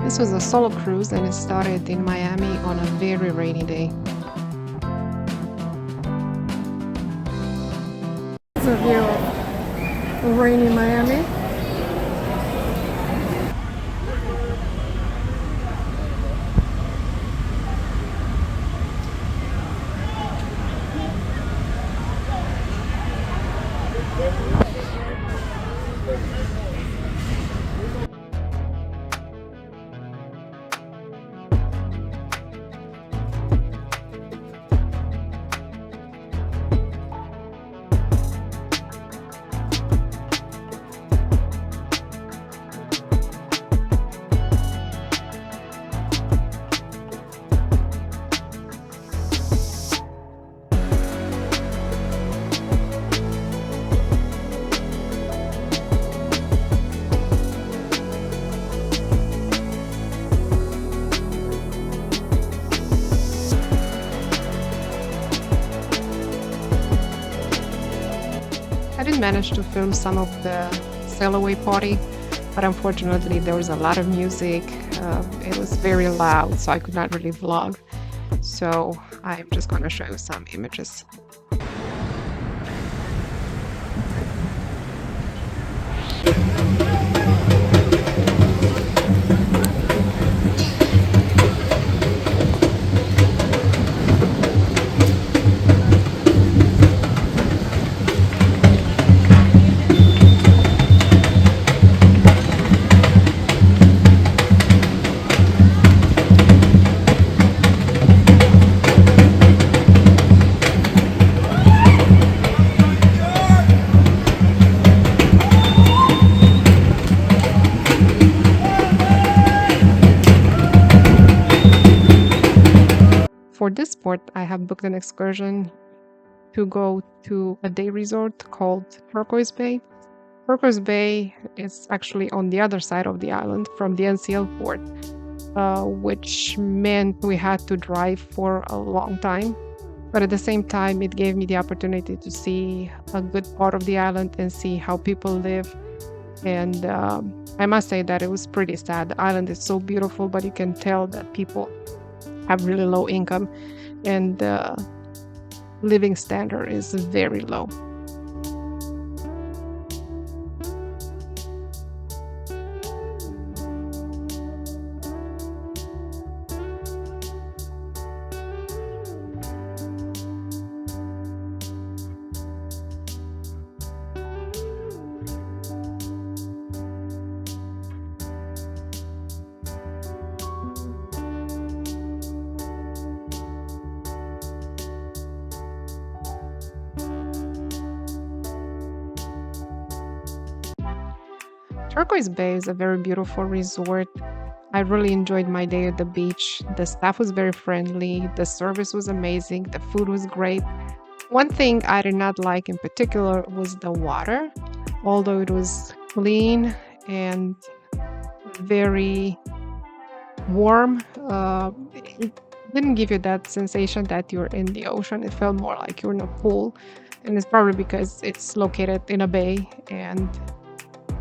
This was a solo cruise and it started in Miami on a very rainy day. It's a view of rainy Miami. I did manage to film some of the sail away party, but unfortunately there was a lot of music. It was very loud, so I could not really vlog. So I'm just going to show you some images. For this port, I have booked an excursion to go to a day resort called Turquoise Bay. Turquoise Bay is actually on the other side of the island from the NCL port, which meant we had to drive for a long time. But at the same time, it gave me the opportunity to see a good part of the island and see how people live. And I must say that it was pretty sad. The island is so beautiful, but you can tell that people have really low income and the living standard is very low. Turquoise Bay is a very beautiful resort. I really enjoyed my day at the beach. The staff was very friendly, the service was amazing, the food was great. One thing I did not like in particular was the water. Although it was clean and very warm, it didn't give you that sensation that you're in the ocean. It felt more like you're in a pool. And it's probably because it's located in a bay and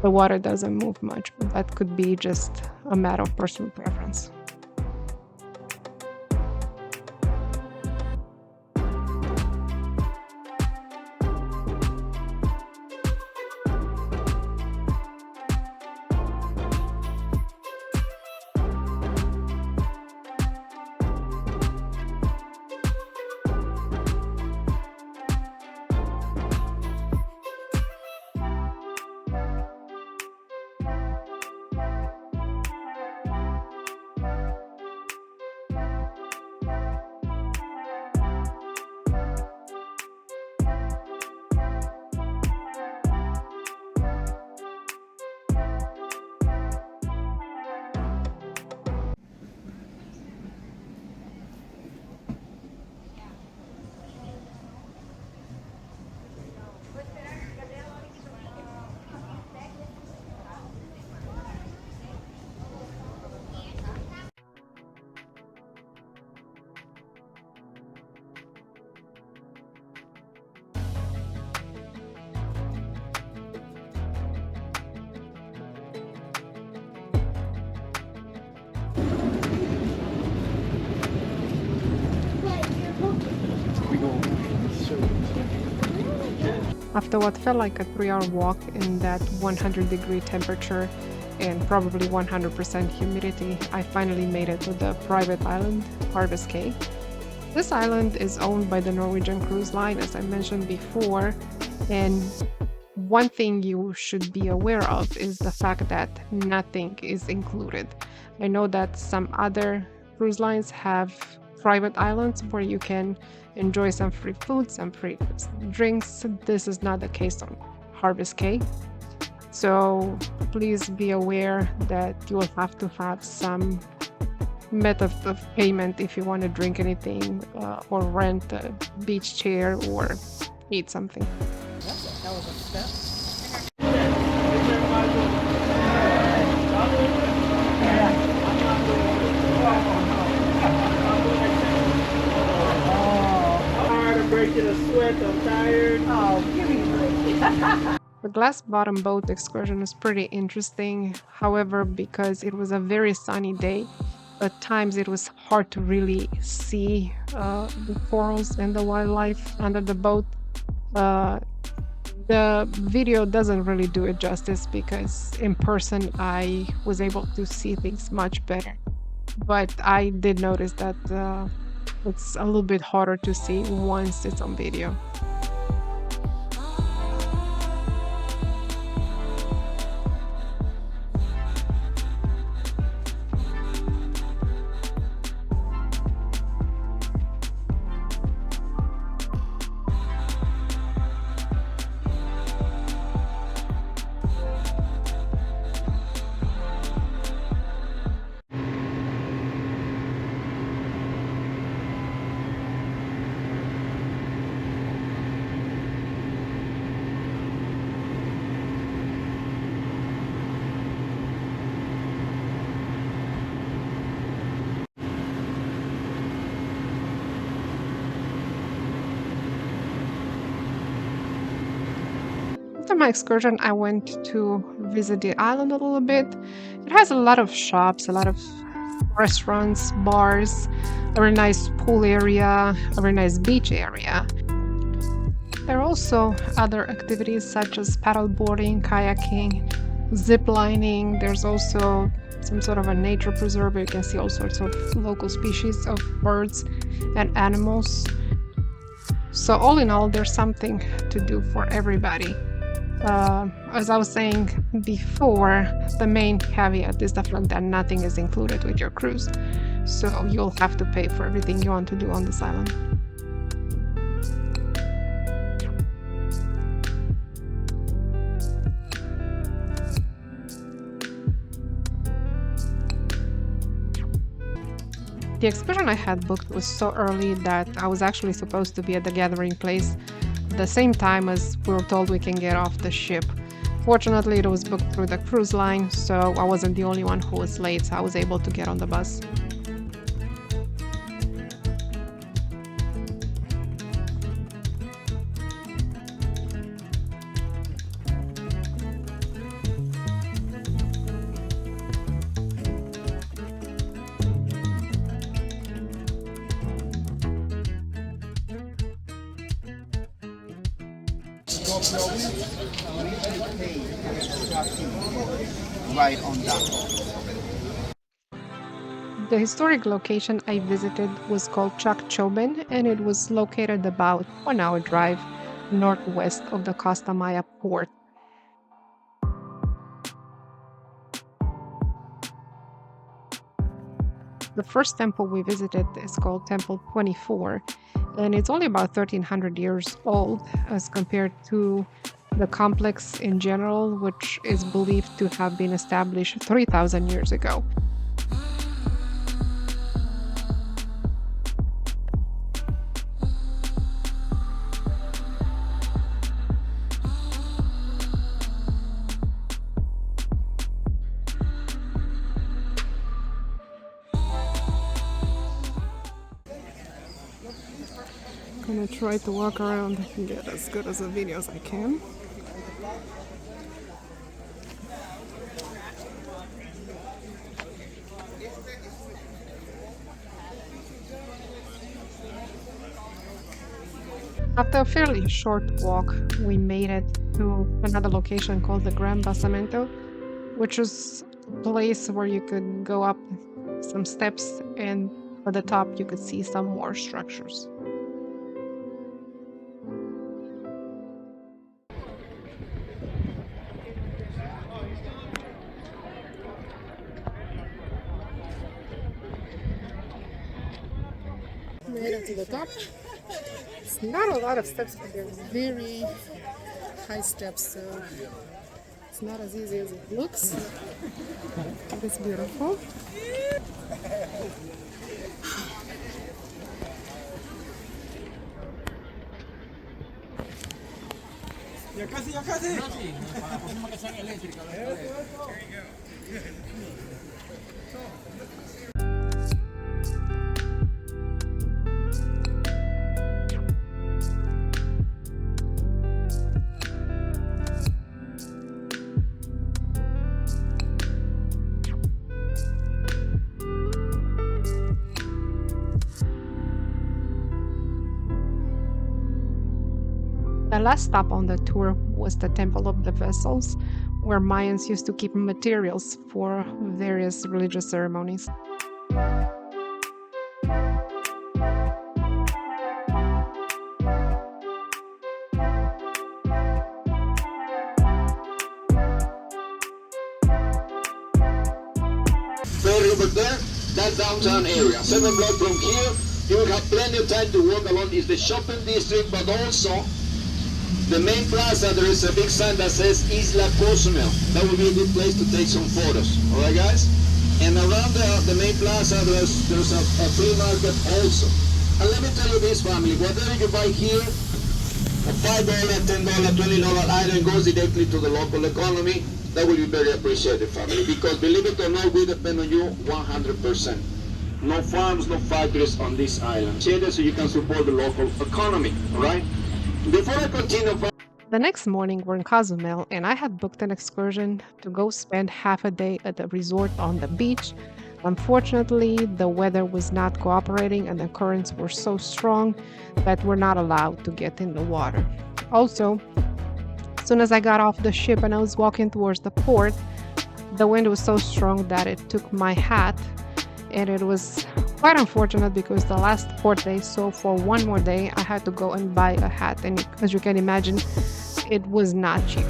the water doesn't move much, but that could be just a matter of personal preference. After what felt like a 3-hour walk in that 100-degree temperature and probably 100% humidity, I finally made it to the private island, Harvest Caye. This island is owned by the Norwegian Cruise Line, as I mentioned before, and one thing you should be aware of is the fact that nothing is included. I know that some other cruise lines have private islands where you can enjoy some free food, some free drinks. This is not the case on Harvest Caye. So please be aware that you will have to have some method of payment if you want to drink anything or rent a beach chair or eat something. That's a hell of a step. Tired of breaking a sweat, I'm tired. Oh, give me a break. The glass bottom boat excursion was pretty interesting. However, because it was a very sunny day, at times it was hard to really see the corals and the wildlife under the boat. The video doesn't really do it justice because in person I was able to see things much better. But I did notice that it's a little bit harder to see once it's on video. After my excursion, I went to visit the island a little bit. It has a lot of shops, a lot of restaurants, bars, a very nice pool area, a very nice beach area. There are also other activities such as paddleboarding, kayaking, zip lining. There's also some sort of a nature preserve where you can see all sorts of local species of birds and animals. So all in all, there's something to do for everybody. As I was saying before, the main caveat is the fact that nothing is included with your cruise. So you'll have to pay for everything you want to do on this island. The excursion I had booked was so early that I was actually supposed to be at the gathering place at the same time as we were told we can get off the ship. Fortunately, it was booked through the cruise line, so I wasn't the only one who was late, so I was able to get on the bus. Right on that. The historic location I visited was called Chakchoben, and it was located about 1 hour drive northwest of the Costa Maya port. The first temple we visited is called Temple 24, and it's only about 1300 years old as compared to the complex in general, which is believed to have been established 3,000 years ago. I'm gonna try to walk around and get as good as a video as I can. After a fairly short walk, we made it to another location called the Gran Basamento, which is a place where you could go up some steps, and at the top you could see some more structures. Made it to the top. It's not a lot of steps, but they're very high steps, so it's not as easy as it looks. It's beautiful. The last stop on the tour was the Temple of the Vessels, where Mayans used to keep materials for various religious ceremonies. Ferry over there, that's downtown area. 7 blocks from here, you will have plenty of time to walk along. It's the shopping district, but also the main plaza. There is a big sign that says Isla Cozumel. That would be a good place to take some photos. All right, guys? And around the main plaza, there's a flea market also. And let me tell you this, family, whatever you buy here, a $5, $10, $20 item goes directly to the local economy. That will be very appreciated, family, because believe it or not, we depend on you 100%. No farms, no factories on this island. Share it so you can support the local economy, all right? Before I continue, The next morning, we're in Cozumel, and I had booked an excursion to go spend half a day at the resort on the beach. Unfortunately, the weather was not cooperating, and the currents were so strong that we're not allowed to get in the water. Also, as soon as I got off the ship and I was walking towards the port, the wind was so strong that it took my hat, and it was quite unfortunate because the last port day, so for one more day, I had to go and buy a hat, and as you can imagine, it was not cheap.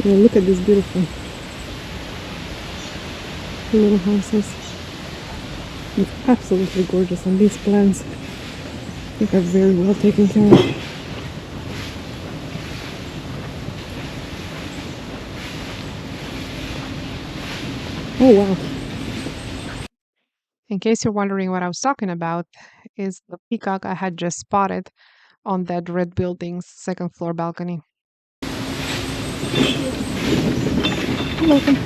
Yeah, look at this beautiful little houses. It's absolutely gorgeous, and these plants, I think, are very well taken care of. Oh, wow. In case you're wondering what I was talking about, is the peacock I had just spotted on that red building's second floor balcony. You're welcome.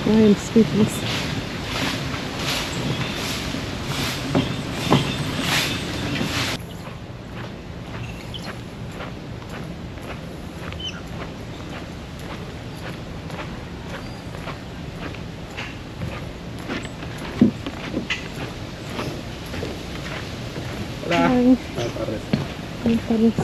I am speechless. Hi. Buenas tardes.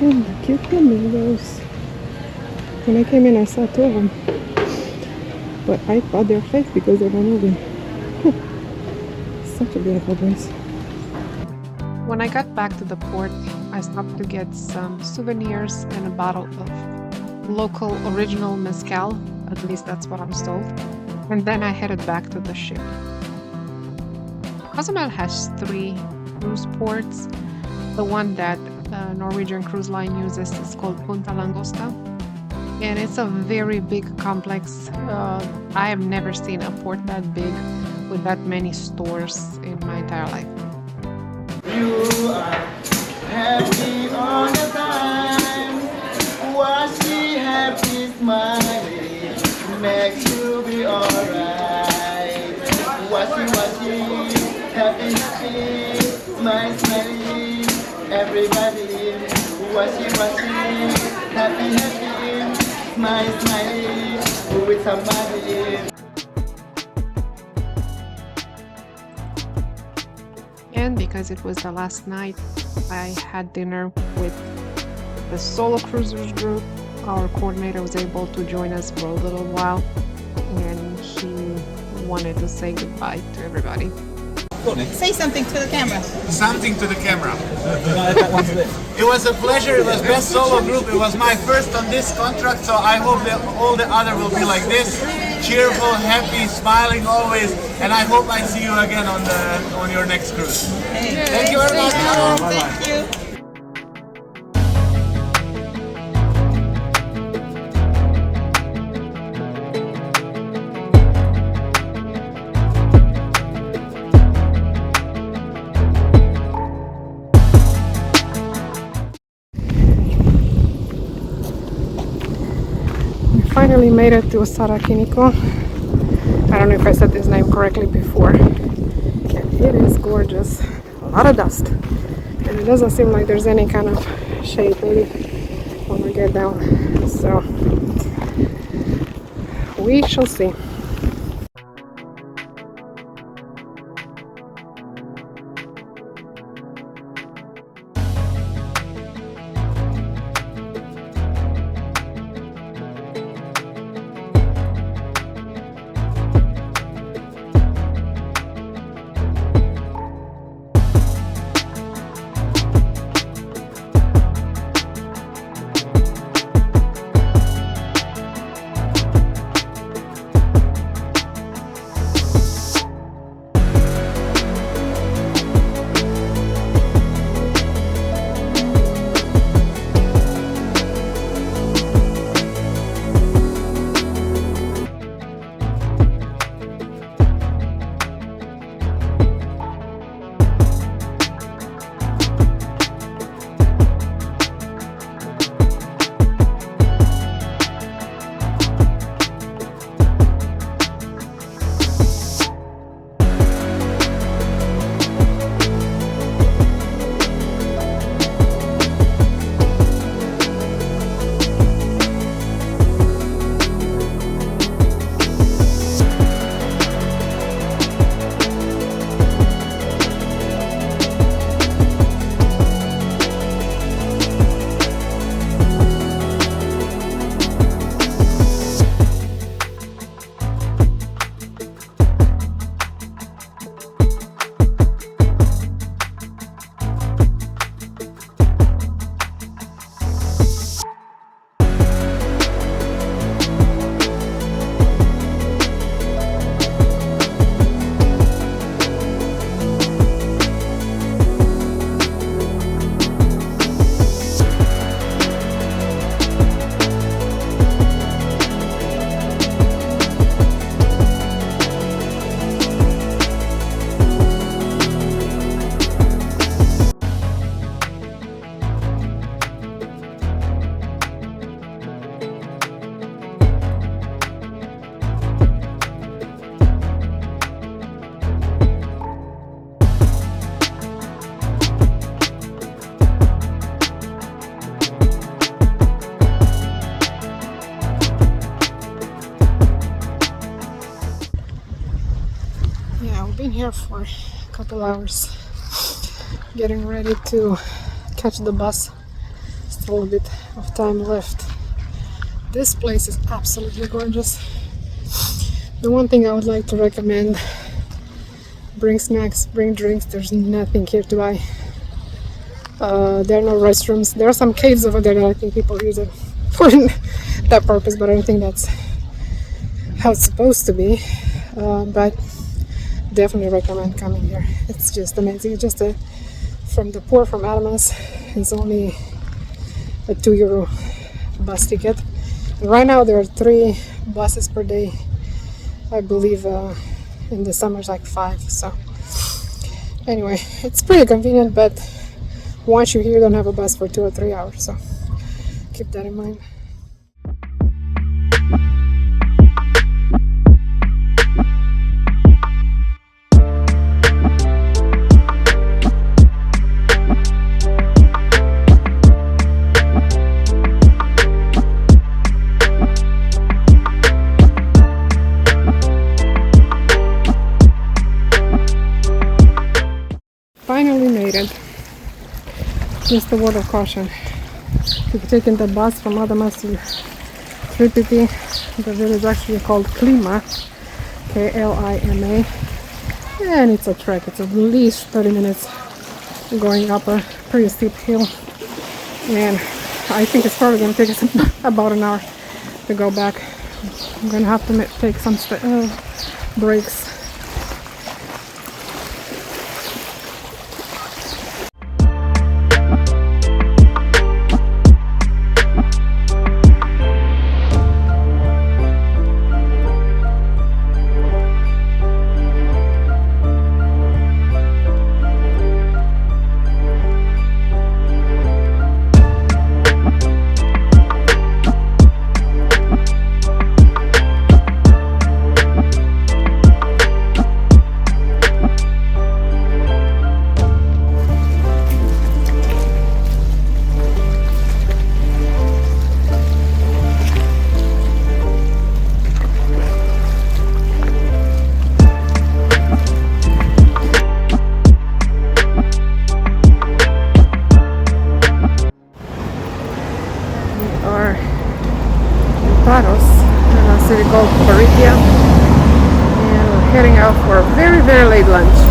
And the cute flamingos. When I came in, I saw two of them, but I thought they were fake because they were moving. Such a beautiful place. When I got back to the port, I stopped to get some souvenirs and a bottle of local original mezcal. At least that's what I was told. And then I headed back to the ship. Cozumel has 3 cruise ports. The one that Norwegian Cruise Line uses is called Punta Langosta. And it's a very big complex. I have never seen a port that big with that many stores in my entire life. You are happy all the time. Washi happy smiling makes you be alright. Washi happy happy smile smiling everybody. Washi happy happy smile smiling with somebody. And because it was the last night, I had dinner with the Solo Cruisers group. Our coordinator was able to join us for a little while, and he wanted to say goodbye to everybody. Say something to the camera. Something to the camera. It was a pleasure. It was best solo group. It was my first on this contract, so I hope that all the other will be like this. Cheerful, happy, smiling always, and I hope I see you again on your next cruise. Thank you very much. Thank you. Finally made it to Sarakiniko. I don't know if I said this name correctly before. And it is gorgeous. A lot of dust. And it doesn't seem like there's any kind of shade maybe when we get down. So we shall see. Yeah, we've been here for a couple hours, getting ready to catch the bus. Still a bit of time left. This place is absolutely gorgeous. The one thing I would like to recommend, bring snacks, bring drinks. There's nothing here to buy. There are no restrooms. There are some caves over there that I think people use it for that purpose, but I don't think that's how it's supposed to be. But definitely recommend coming here. It's just amazing. It's just from the port from Adamas, it's only a €2 bus ticket. And right now there are 3 buses per day. I believe in the summer it's like 5. So anyway, it's pretty convenient, but once you're here, you don't have a bus for 2 or 3 hours. So keep that in mind. Finally made it. Just a word of caution. If you're taking the bus from Adamas to Tripiti, the village is actually called Klima, Klima, and it's a trek. It's at least 30 minutes going up a pretty steep hill, and I think it's probably going to take us about an hour to go back. I'm going to have to take some breaks. Are in Paros, in a city called Paritia, and we're heading out for a very, very late lunch.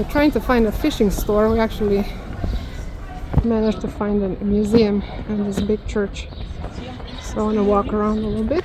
So trying to find a fishing store, we actually managed to find a museum and this big church. So I want to walk around a little bit.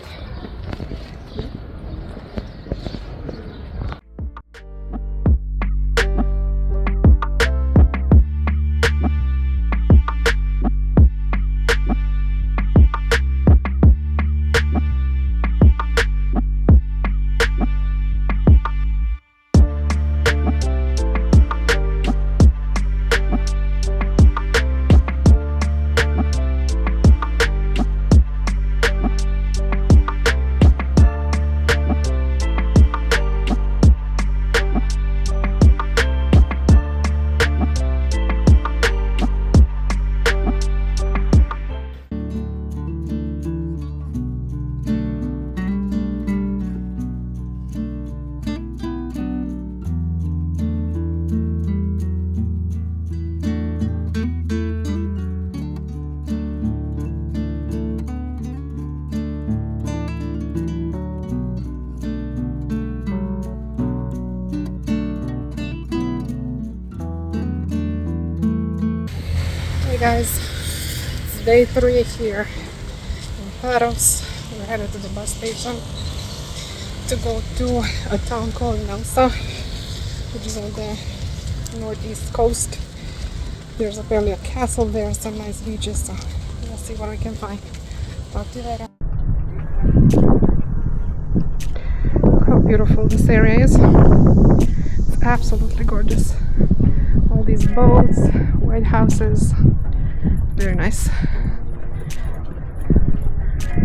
Hey guys, it's day 3 here in Paros. We're headed to the bus station to go to a town called Nausa, which is on the northeast coast. There's apparently a castle there, some nice beaches, so we'll see what we can find. Talk to you later. Look how beautiful this area is. It's absolutely gorgeous. All these boats, white houses. Very nice.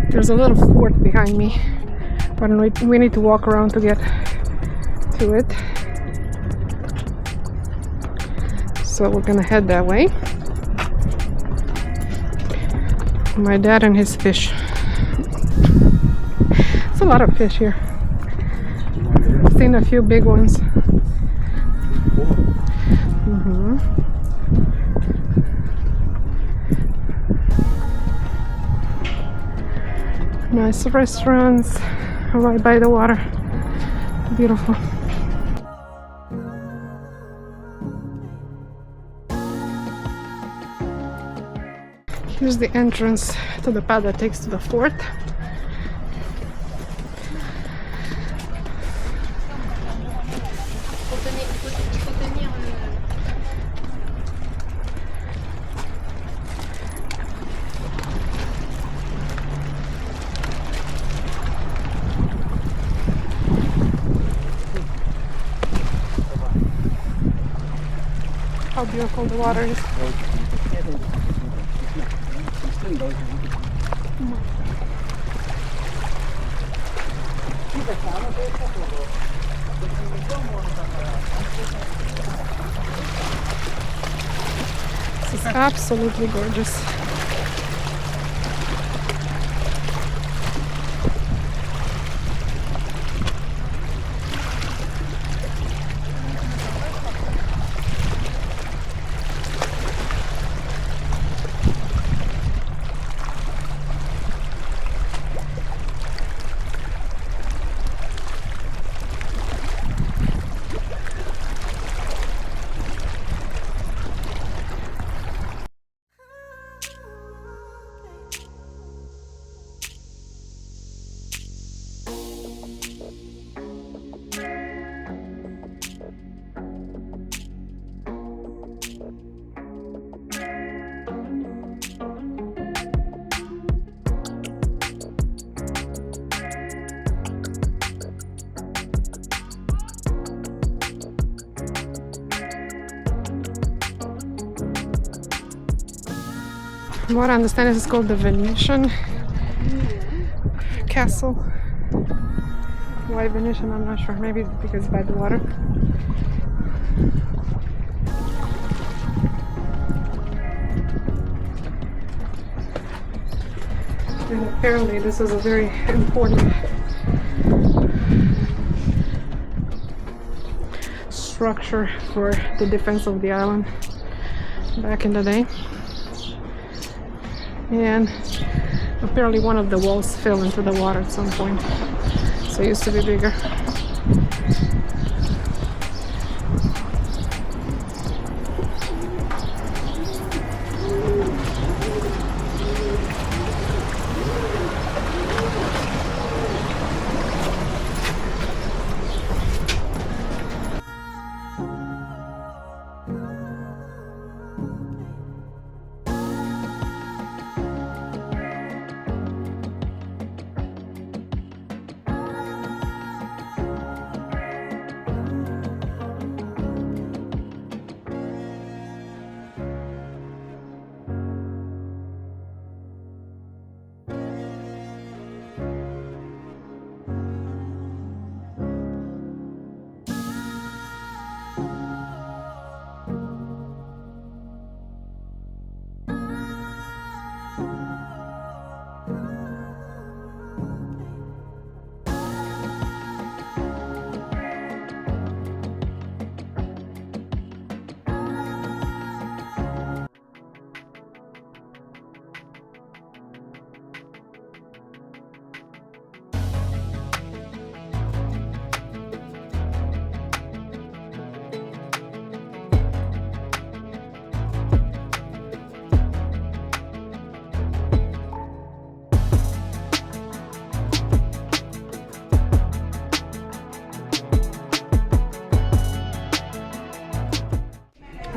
There's a little fort behind me, but we need to walk around to get to it. So we're gonna head that way. My dad and his fish. It's a lot of fish here. I've seen a few big ones. Nice restaurants right by the water. Beautiful. Here's the entrance to the path that takes to the fort. How beautiful the water is. This is absolutely gorgeous. From what I understand, this is called the Venetian Castle. Why Venetian? I'm not sure. Maybe because by the water. And apparently this is a very important structure for the defense of the island back in the day. And apparently one of the walls fell into the water at some point, so it used to be bigger.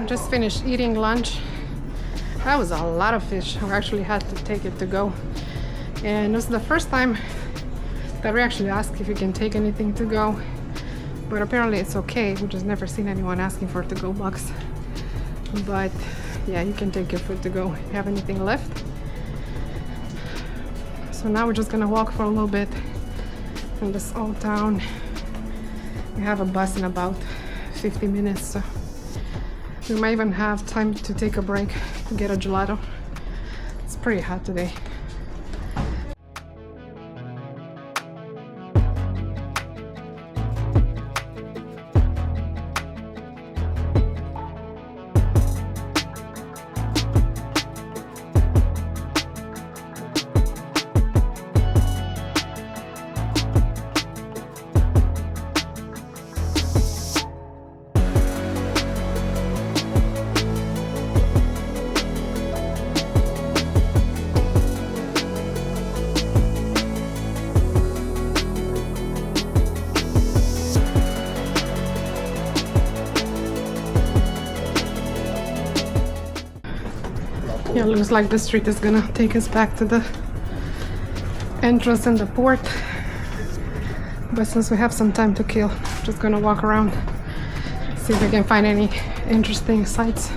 Just finished eating lunch. That was a lot of fish. I actually had to take it to go. And this is the first time that we actually ask if you can take anything to go. But apparently it's okay. We just never seen anyone asking for to-go box. But yeah, you can take your food to go if you have anything left. So now we're just gonna walk for a little bit in this old town. We have a bus in about 50 minutes, so we might even have time to take a break to get a gelato. It's pretty hot today. Yeah, it looks like the street is gonna take us back to the entrance in the port. But since we have some time to kill, just gonna walk around, see if we can find any interesting sights.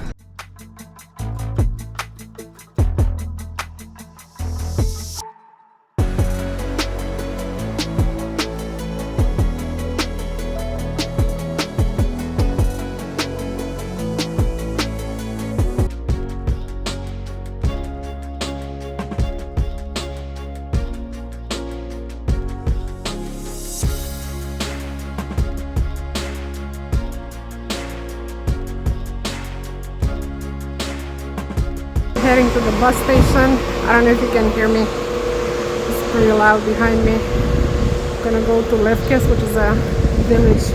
Heading to the bus station. I don't know if you can hear me. It's pretty loud behind me. I'm gonna go to Lefkes, which is a village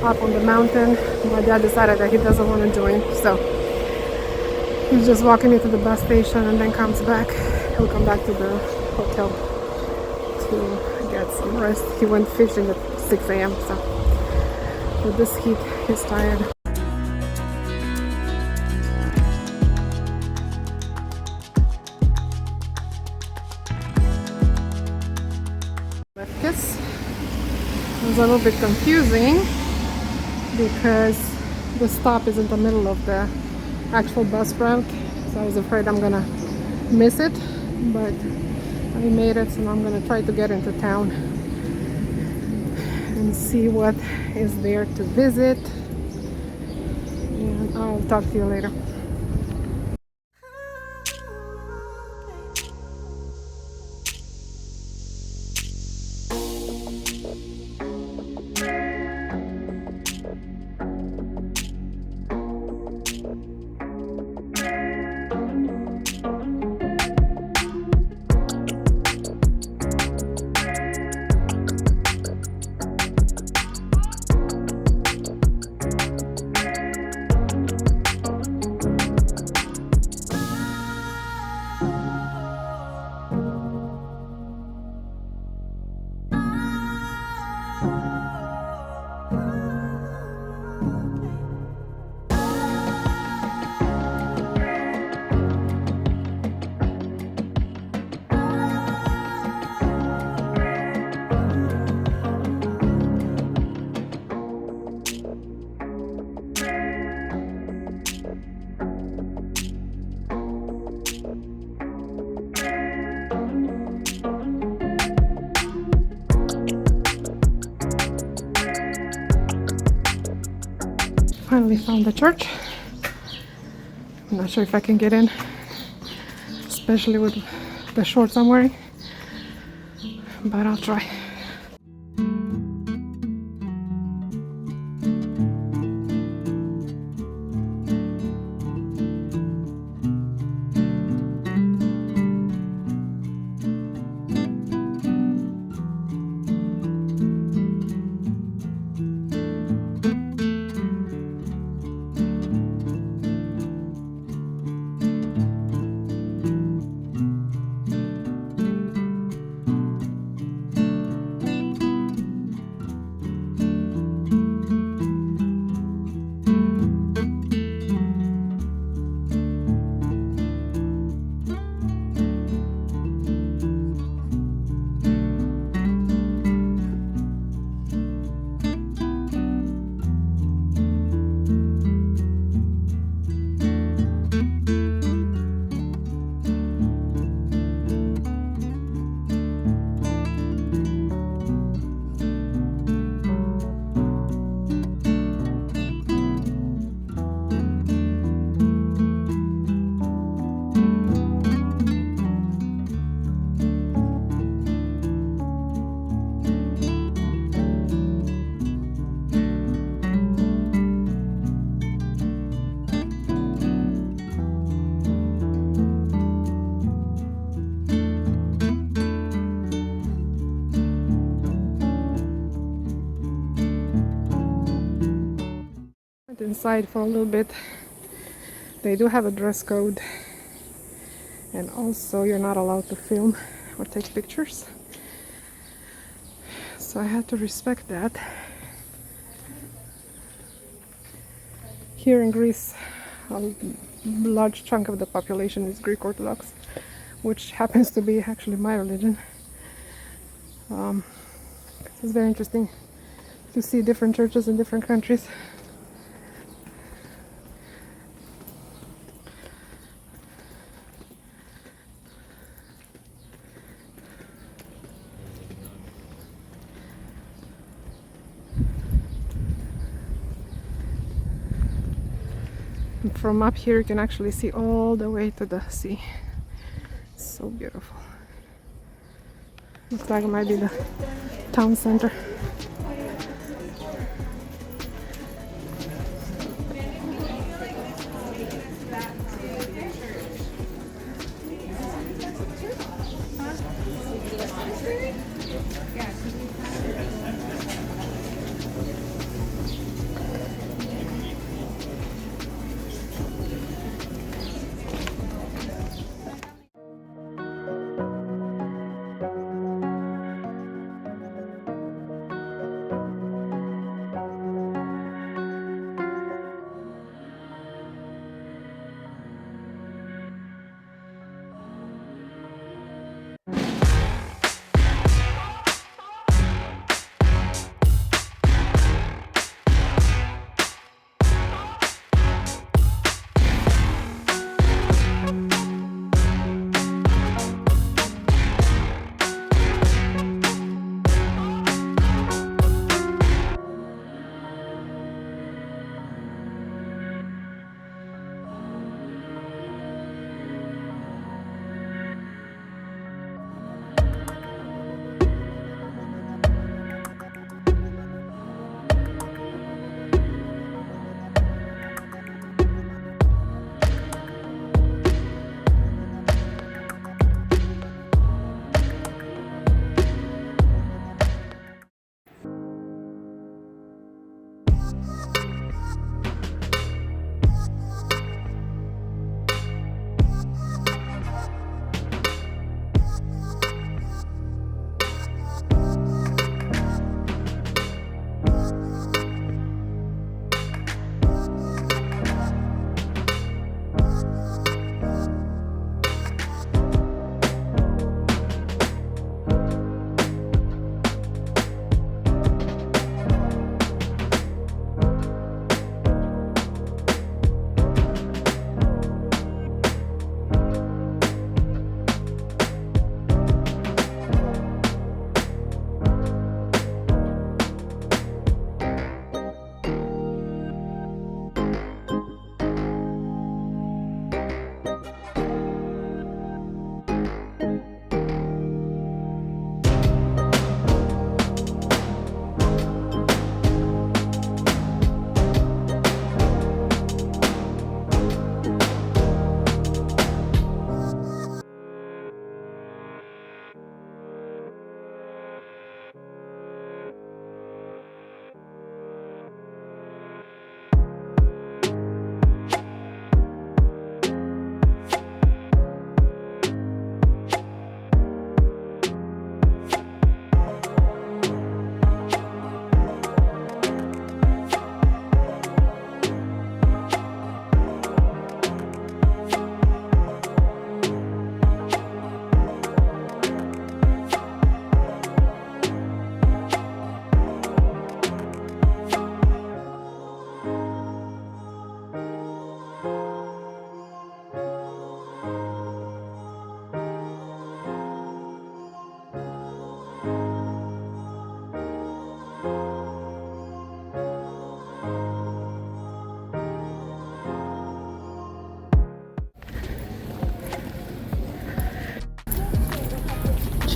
up on the mountain. My dad decided that he doesn't want to join, so he's just walking into the bus station and then comes back. He'll come back to the hotel to get some rest. He went fishing at 6 a.m. so with this heat, he's tired. Lefkes. It was a little bit confusing because the stop is in the middle of the actual bus route, so I was afraid I'm gonna miss it, but I made it, so now I'm gonna try to get into town and see what is there to visit, and I'll talk to you later. Finally found the church. I'm not sure if I can get in, especially with the shorts I'm wearing, but I'll try. Inside for a little bit. They do have a dress code, and also you're not allowed to film or take pictures, so I had to respect that. Here in Greece, a large chunk of the population is Greek Orthodox, which happens to be actually my religion. It's very interesting to see different churches in different countries. From up here you can actually see all the way to the sea. It's so beautiful. Looks like it might be the town center.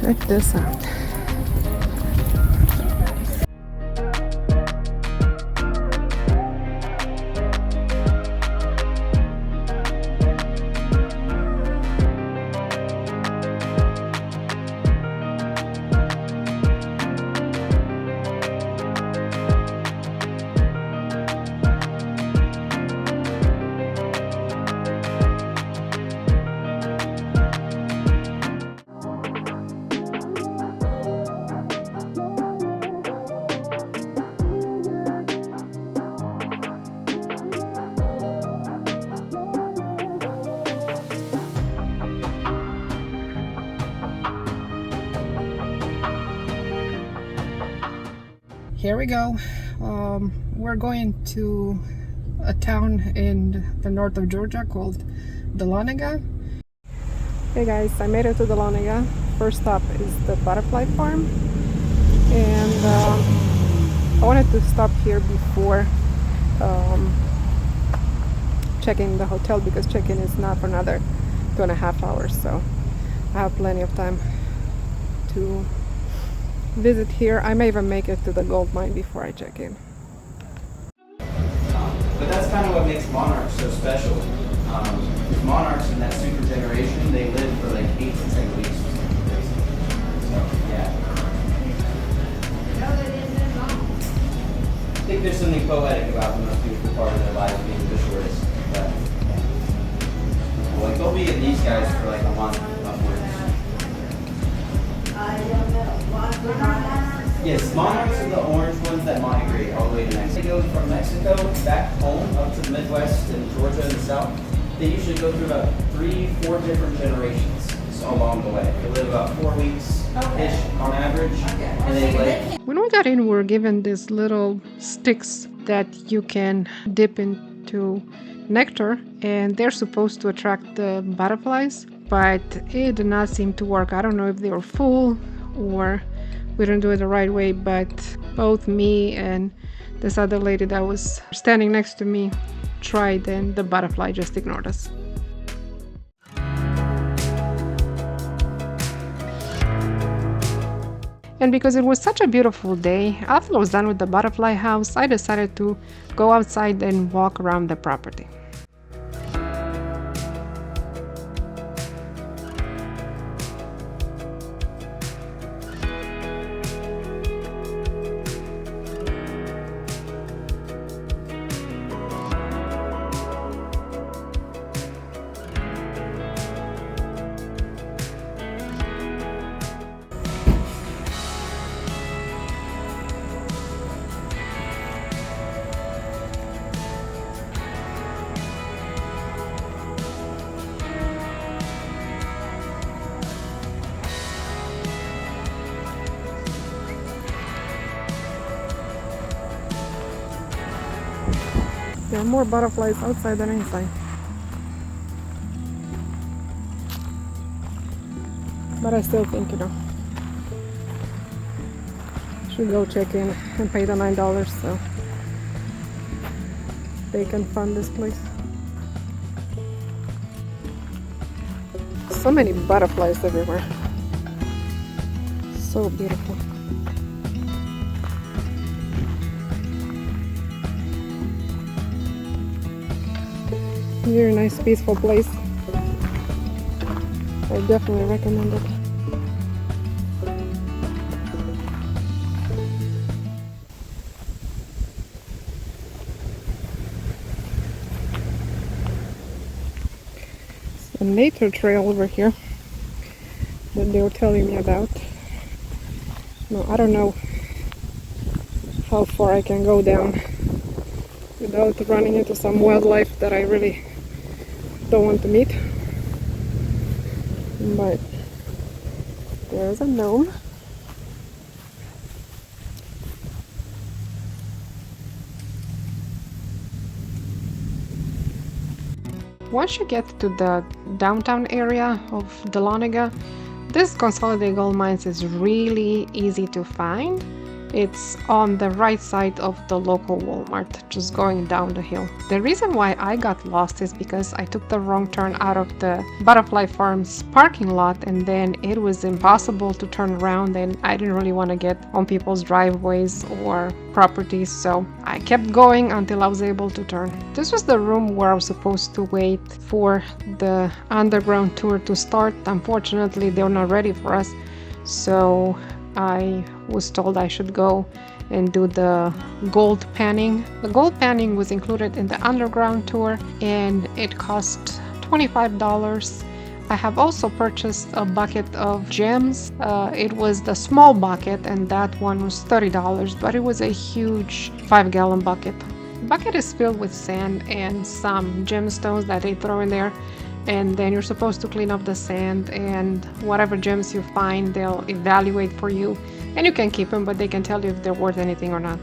Check this out. Here we go. We're going to a town in the north of Georgia called Dahlonega. Hey guys, I made it to Dahlonega. First stop is the butterfly farm, and I wanted to stop here before checking the hotel, because check-in is not for another 2.5 hours, so I have plenty of time to visit here. I may even make it to the gold mine before I check in. But that's kind of what makes monarchs so special. Monarchs in that super generation, they live for like 8 to 10 weeks. So, yeah. I think therethere's something poetic about the most beautiful part of their lives being the shortest. But, yeah. Well, like, they'll be in these guys for like a month upwards. Yes, monarchs are the orange ones that migrate all the way to Mexico. They go from Mexico back home up to the Midwest and Georgia and the South. They usually go through about 3-4 different generations along the way. They live about 4 weeks-ish on average. And they like. When we got in, we were given these little sticks that you can dip into nectar, and they're supposed to attract the butterflies, but it did not seem to work. I don't know if they were full or we didn't do it the right way, but both me and this other lady that was standing next to me tried, and the butterfly just ignored us. And because it was such a beautiful day, after I was done with the butterfly house, I decided to go outside and walk around the property. There are more butterflies outside than inside. But I still think, should go check in and pay the $9 so they can fund this place. So many butterflies everywhere. So beautiful. Very nice, peaceful place. I definitely recommend it. It's a nature trail over here that they were telling me about. No, I don't know how far I can go down without running into some wildlife that I really don't want to meet, but there's a gnome. Once you get to the downtown area of Dahlonega, this Consolidated Gold Mines is really easy to find. It's on the right side of the local Walmart, just going down the hill. The reason why I got lost is because I took the wrong turn out of the Butterfly Farms parking lot, and then it was impossible to turn around, and I didn't really want to get on people's driveways or properties, so I kept going until I was able to turn. This was the room where I was supposed to wait for the underground tour to start. Unfortunately, they were not ready for us, so I was told I should go and do the gold panning. The gold panning was included in the underground tour and it cost $25. I have also purchased a bucket of gems. It was the small bucket and that one was $30, but it was a huge 5-gallon bucket. The bucket is filled with sand and some gemstones that they throw in there. And then you're supposed to clean up the sand, and whatever gems you find, they'll evaluate for you. And you can keep them, but they can tell you if they're worth anything or not.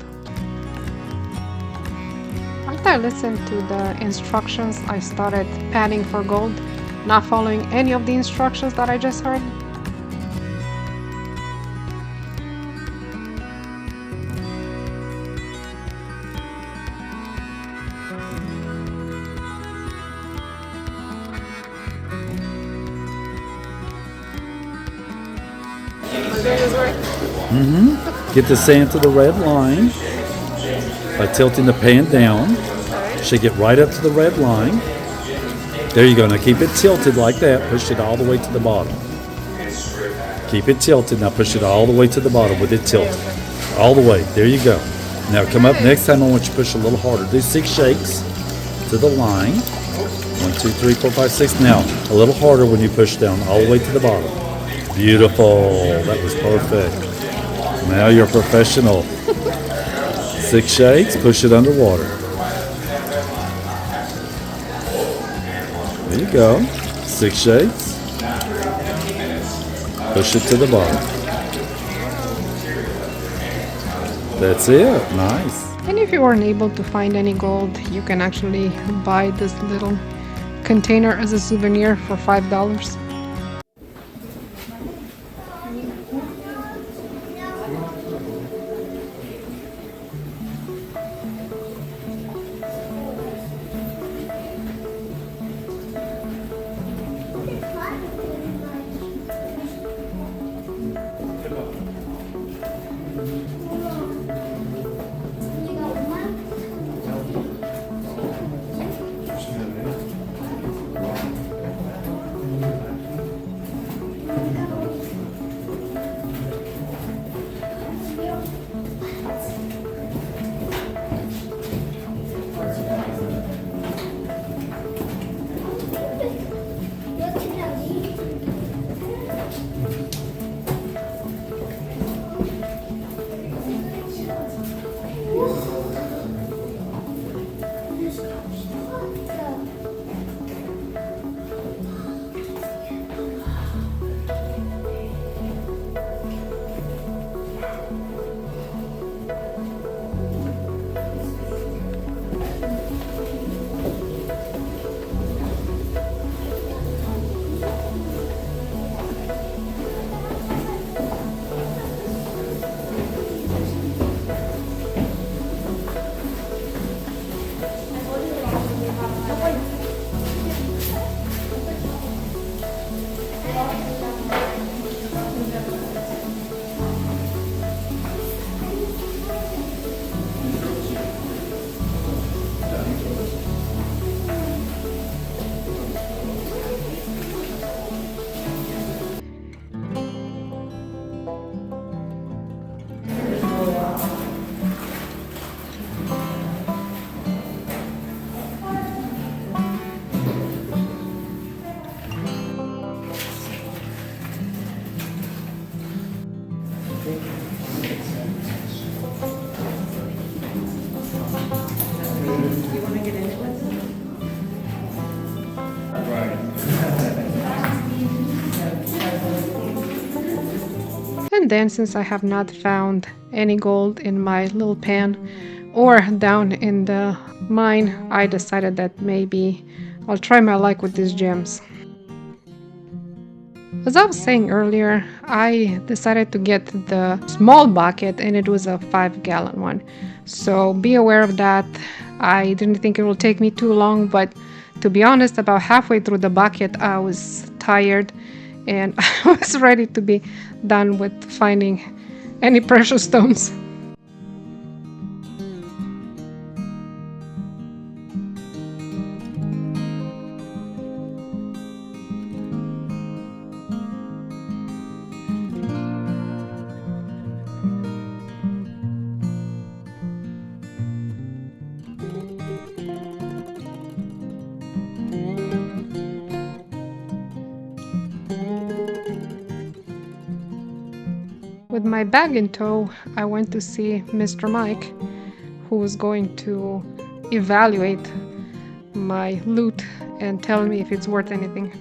After I listened to the instructions, I started panning for gold, not following any of the instructions that I just heard. Get the sand to the red line by tilting the pan down. Shake it right up to the red line. There you go. Now keep it tilted like that. Push it all the way to the bottom. Keep it tilted. Now push it all the way to the bottom with it tilted. All the way. There you go. Now come up. Next time I want you to push a little harder. Do 6 shakes to the line. 1, 2, 3, 4, 5, 6. Now a little harder when you push down all the way to the bottom. Beautiful. That was perfect. Now you're a professional. 6 shakes, push it underwater. There you go. 6 shakes. Push it to the bottom. That's it. Nice. And if you weren't able to find any gold, you can actually buy this little container as a souvenir for $5. And then, since I have not found any gold in my little pan or down in the mine, I decided that maybe I'll try my luck with these gems. As I was saying earlier, I decided to get the small bucket and it was a 5-gallon one. So be aware of that. I didn't think it will take me too long, but to be honest, about halfway through the bucket, I was tired and I was ready to be done with finding any precious stones. With my bag in tow, I went to see Mr. Mike, who was going to evaluate my loot and tell me if it's worth anything.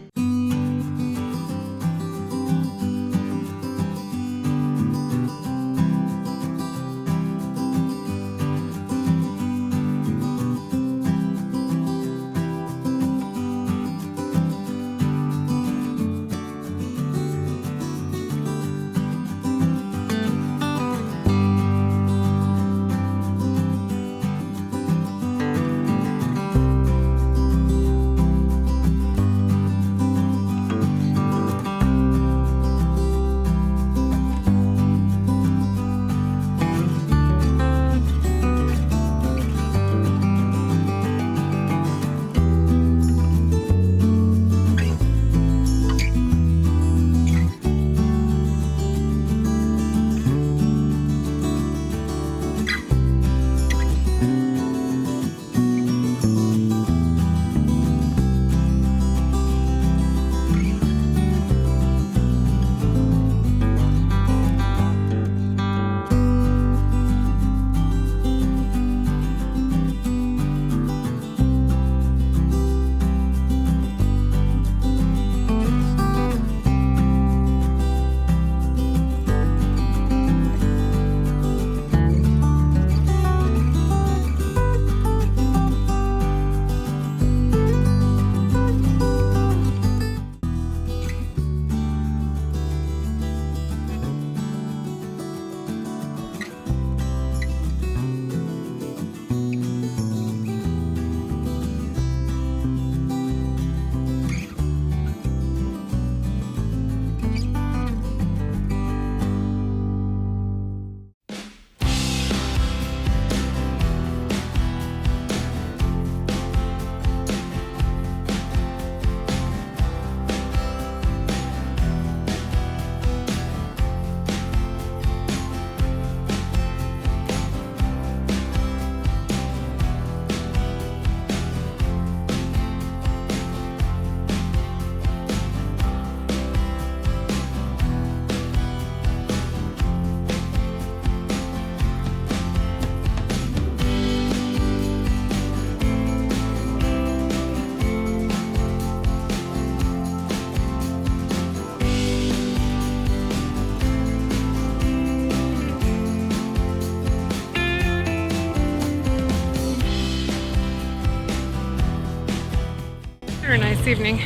Very nice evening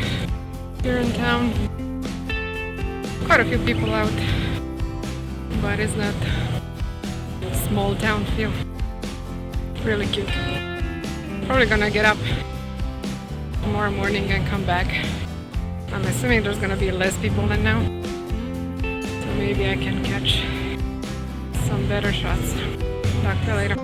here in town. Quite a few people out, but it's not small town feel. Really cute. Probably gonna get up tomorrow morning and come back. I'm assuming there's gonna be less people than now, so maybe I can catch some better shots. Talk to you later.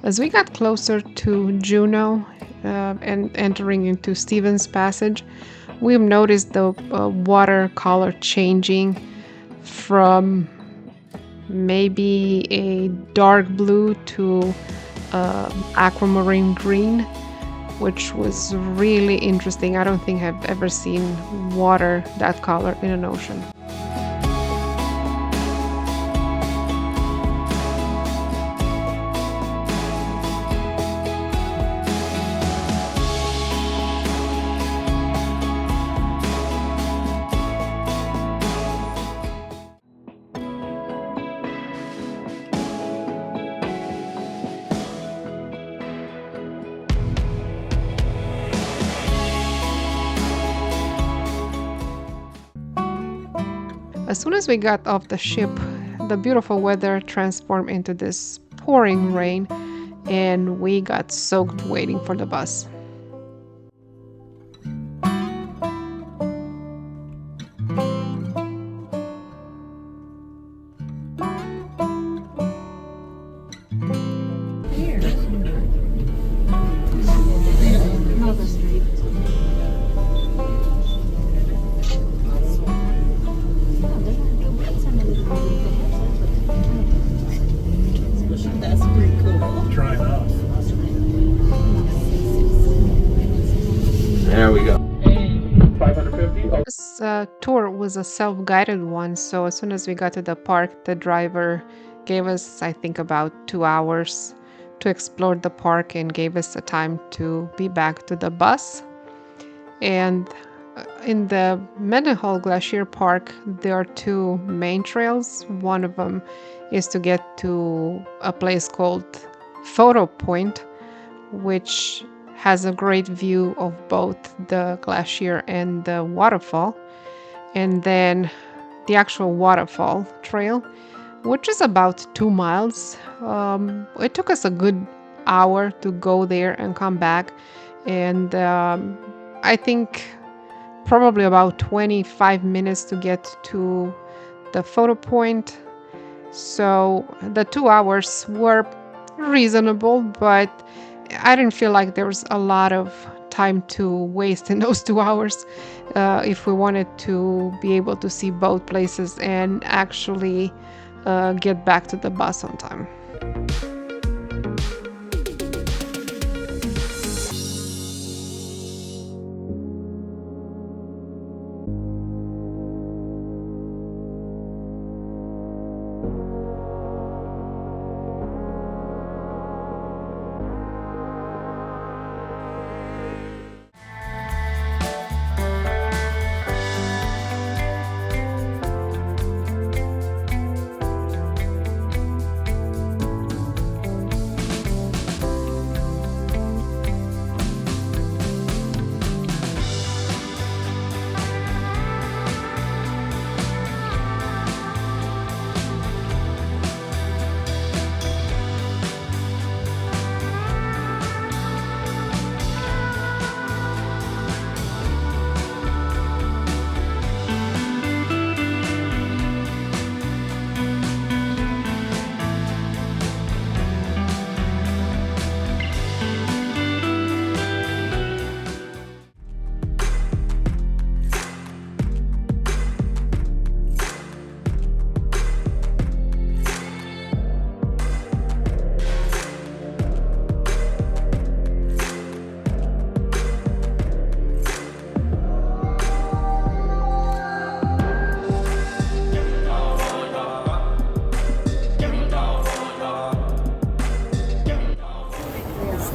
As we got closer to Juneau and entering into Stevens Passage, we've noticed the water color changing from maybe a dark blue to aquamarine green, which was really interesting. I don't think I've ever seen water that color in an ocean. As soon as we got off the ship, the beautiful weather transformed into this pouring rain, and we got soaked waiting for the bus. That's pretty cool. Try it out. There we go. 550. This tour was a self-guided one, so as soon as we got to the park, the driver gave us, I think, about 2 hours to explore the park and gave us the time to be back to the bus. And in the Mendenhall Glacier Park, there are two main trails. One of them is to get to a place called Photo Point, which has a great view of both the glacier and the waterfall. And then the actual waterfall trail, which is about 2 miles. It took us a good hour to go there and come back. And I think probably about 25 minutes to get to the photo point. So the 2 hours were reasonable, but I didn't feel like there was a lot of time to waste in those 2 hours if we wanted to be able to see both places and actually get back to the bus on time.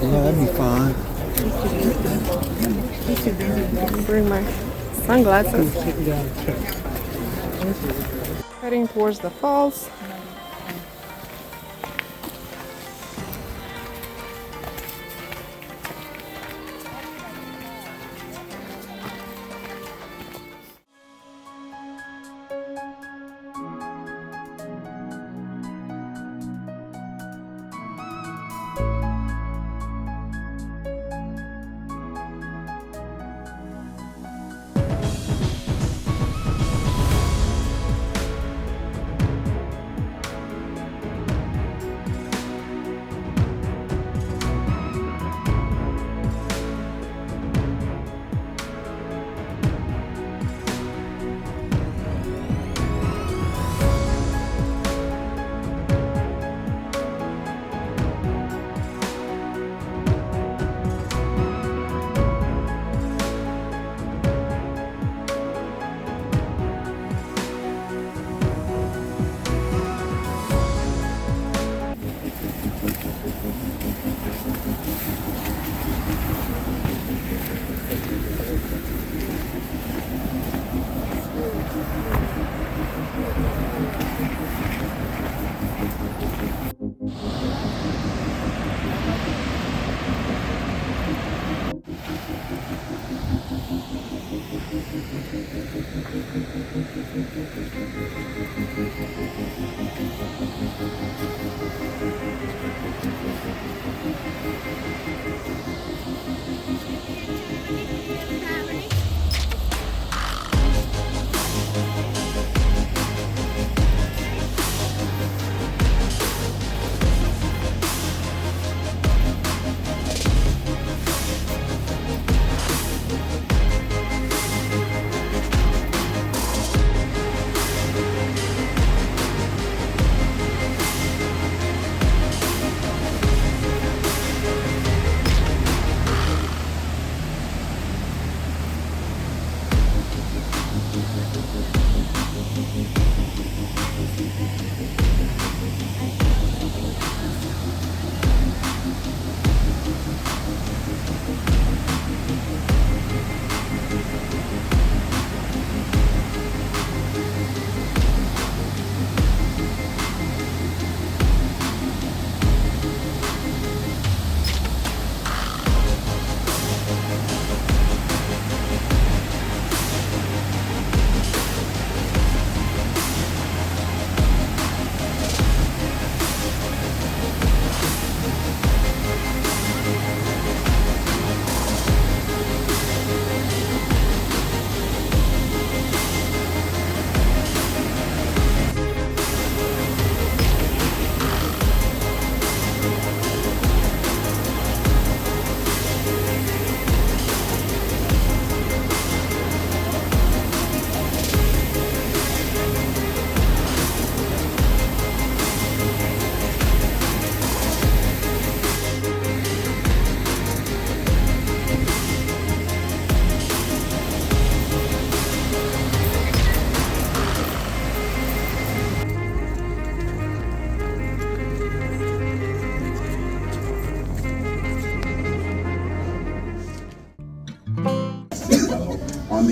Yeah, that'd be fine. Bring my sunglasses. Heading towards the falls.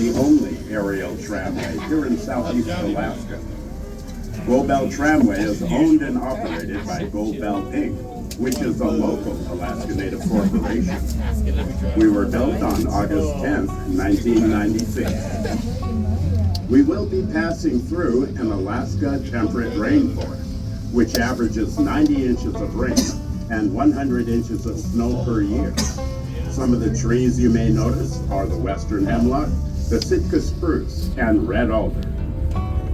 the only aerial tramway here in southeast Alaska. Gold Belt Tramway is owned and operated by Gold Belt Inc., which is a local Alaska Native corporation. We were built on August 10th, 1996. We will be passing through an Alaska temperate rainforest, which averages 90 inches of rain and 100 inches of snow per year. Some of the trees you may notice are the western hemlock, the Sitka spruce, and red alder.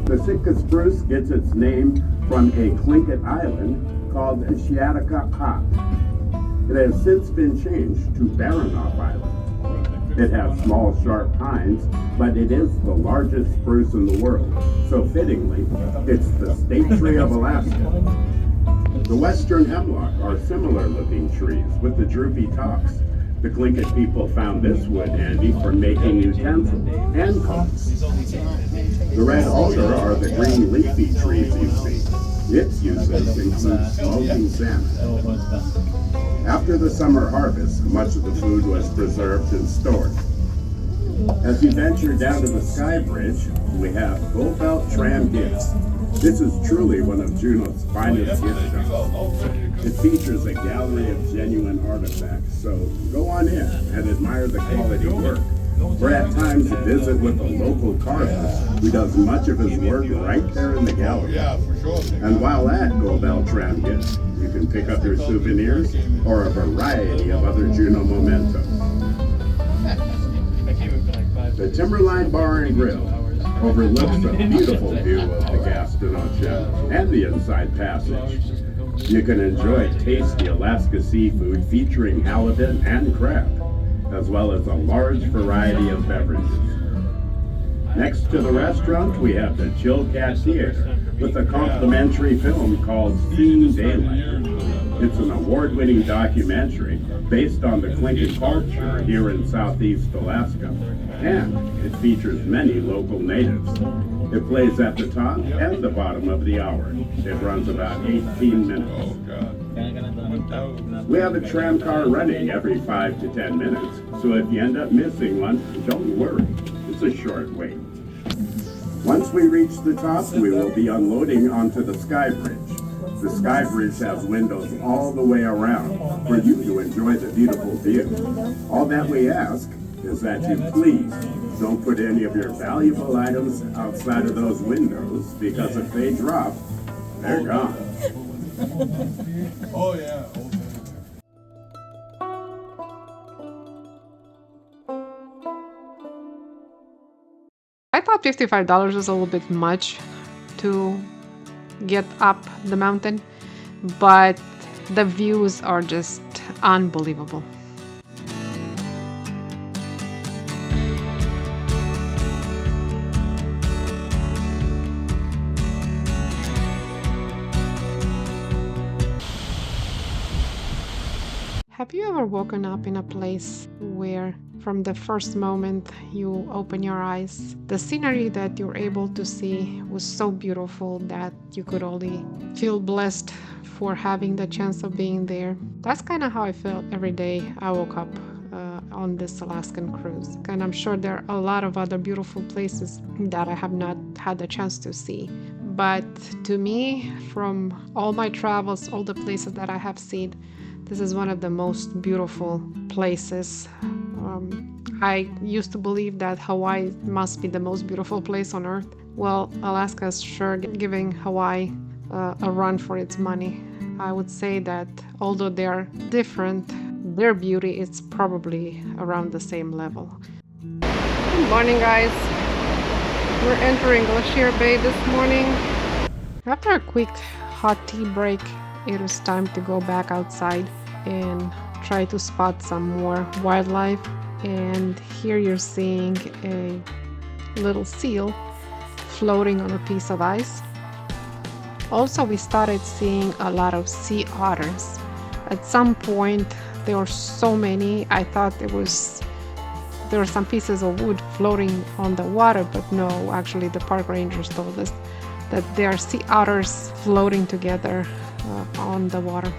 The Sitka spruce gets its name from a Tlingit island called Shiatakahat. It has since been changed to Baranof Island. It has small, sharp pines, but it is the largest spruce in the world, so fittingly, it's the state tree of Alaska. The western hemlock are similar-looking trees with the droopy tops. The Tlingit people found this wood handy for making utensils and coats. The red alder are the green leafy trees you see. Its uses include smoking salmon. After the summer harvest, much of the food was preserved and stored. As you venture down to the Sky Bridge, we have Gold Belt Tram Gifts. This is truly one of Juneau's finest gift shops. It features a gallery of genuine artifacts, so go on in and admire the quality work. Or at times visit with a local carver who does much of his work right there in the gallery. And while at Gold Belt Tram Gifts, you can pick up your souvenirs or a variety of other Juneau mementos. The Timberline Bar and Grill overlooks a beautiful view of the Gaston Ocean and the Inside Passage. You can enjoy tasty Alaska seafood featuring halibut and crab, as well as a large variety of beverages. Next to the restaurant, we have the Chilkat Theater with a complimentary film called Seeing Daylight. It's an award-winning documentary based on the Tlingit culture here in southeast Alaska, and it features many local natives. It plays at the top and the bottom of the hour. It runs about 18 minutes. We have a tram car running every 5 to 10 minutes, so if you end up missing one, don't worry. It's a short wait. Once we reach the top, we will be unloading onto the Sky Bridge. The Sky Bridge has windows all the way around for you to enjoy the beautiful view. All that we ask is that you please don't put any of your valuable items outside of those windows, because if they drop, they're gone. Oh, yeah. I thought $55 was a little bit much to get up the mountain, but the views are just unbelievable. Have you ever woken up in a place where from the first moment you open your eyes, the scenery that you're able to see was so beautiful that you could only feel blessed for having the chance of being there? That's kind of how I felt every day I woke up on this Alaskan cruise. And I'm sure there are a lot of other beautiful places that I have not had the chance to see. But to me, from all my travels, all the places that I have seen, this is one of the most beautiful places. I used to believe that Hawaii must be the most beautiful place on earth. Well, Alaska is sure giving Hawaii a run for its money. I would say that although they are different, their beauty is probably around the same level. Good morning, guys. We're entering Glacier Bay this morning. After a quick hot tea break, it was time to go back outside and try to spot some more wildlife. And here you're seeing a little seal floating on a piece of ice. Also, we started seeing a lot of sea otters. At some point, there were so many, I thought there were some pieces of wood floating on the water, but no, actually the park rangers told us that there are sea otters floating together on the water.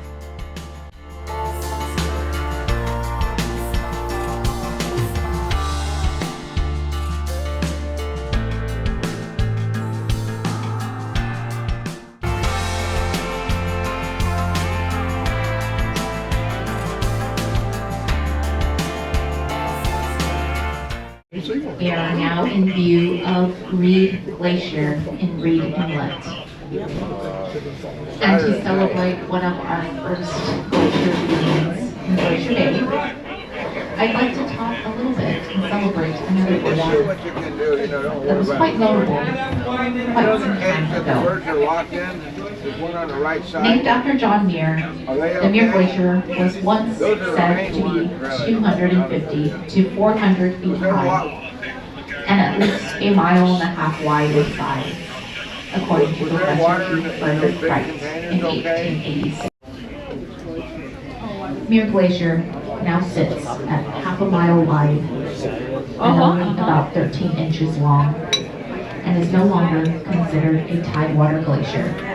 We are now in view of Reed Glacier in Reed Inlet. And to celebrate one of our first glacier readings in Glacier Bay, I'd like to talk a little bit and celebrate another glacier that was quite notable quite some time ago. Named after John Muir, the Muir Glacier was once said to be 250 to 400 feet high and at least a mile and a half wide in size, according to Professor Hugh Frederick Wright in 1886. Muir Glacier now sits at half a mile wide and only about 13 inches long and is no longer considered a tidewater glacier.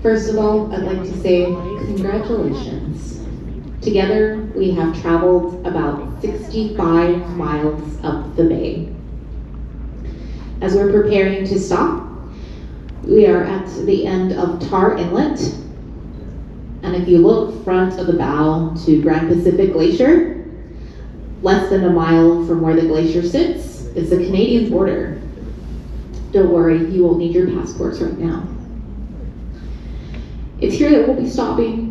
First of all, I'd like to say congratulations. Together, we have traveled about 65 miles up the bay. As we're preparing to stop, we are at the end of Tar Inlet. And if you look front of the bow to Grand Pacific Glacier, less than a mile from where the glacier sits is the Canadian border. Don't worry, you won't need your passports right now. It's here that we'll be stopping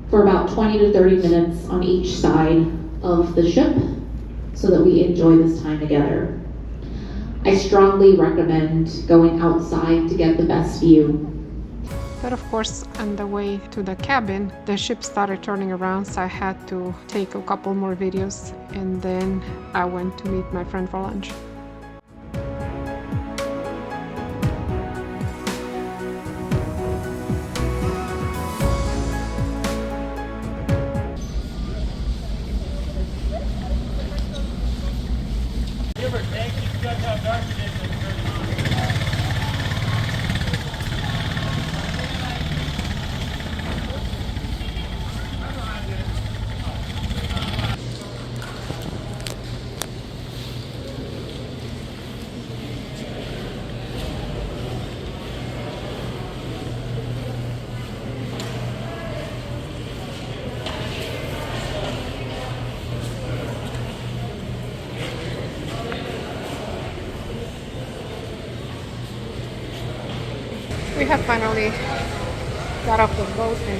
for about 20 to 30 minutes on each side of the ship so that we enjoy this time together. I strongly recommend going outside to get the best view. But of course, on the way to the cabin, the ship started turning around, so I had to take a couple more videos, and then I went to meet my friend for lunch. We have finally got off the boat in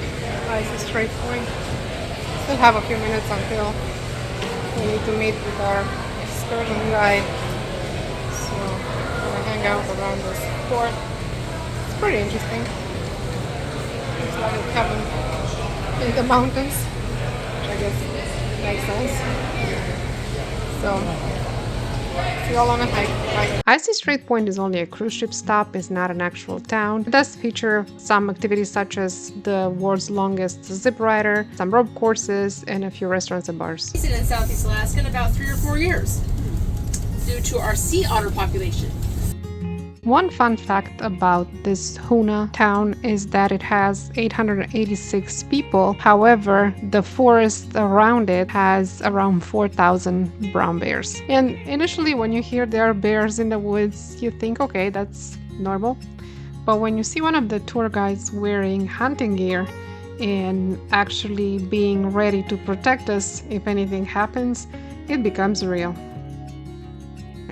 Icy Strait Point. Still have a few minutes until we need to meet with our excursion guide. So we're gonna hang out around this port. It's pretty interesting. It's like a cabin in the mountains, which I guess makes sense. So see you all on a hike. Bye. Icy Strait Point is only a cruise ship stop, it's not an actual town. It does feature some activities such as the world's longest zip rider, some rope courses, and a few restaurants and bars. In Southeast Alaska in about 3 or 4 years due to our sea otter population. One fun fact about this Hoonah town is that it has 886 people. However, the forest around it has around 4,000 brown bears. And initially, when you hear there are bears in the woods, you think, okay, that's normal. But when you see one of the tour guides wearing hunting gear and actually being ready to protect us if anything happens, it becomes real.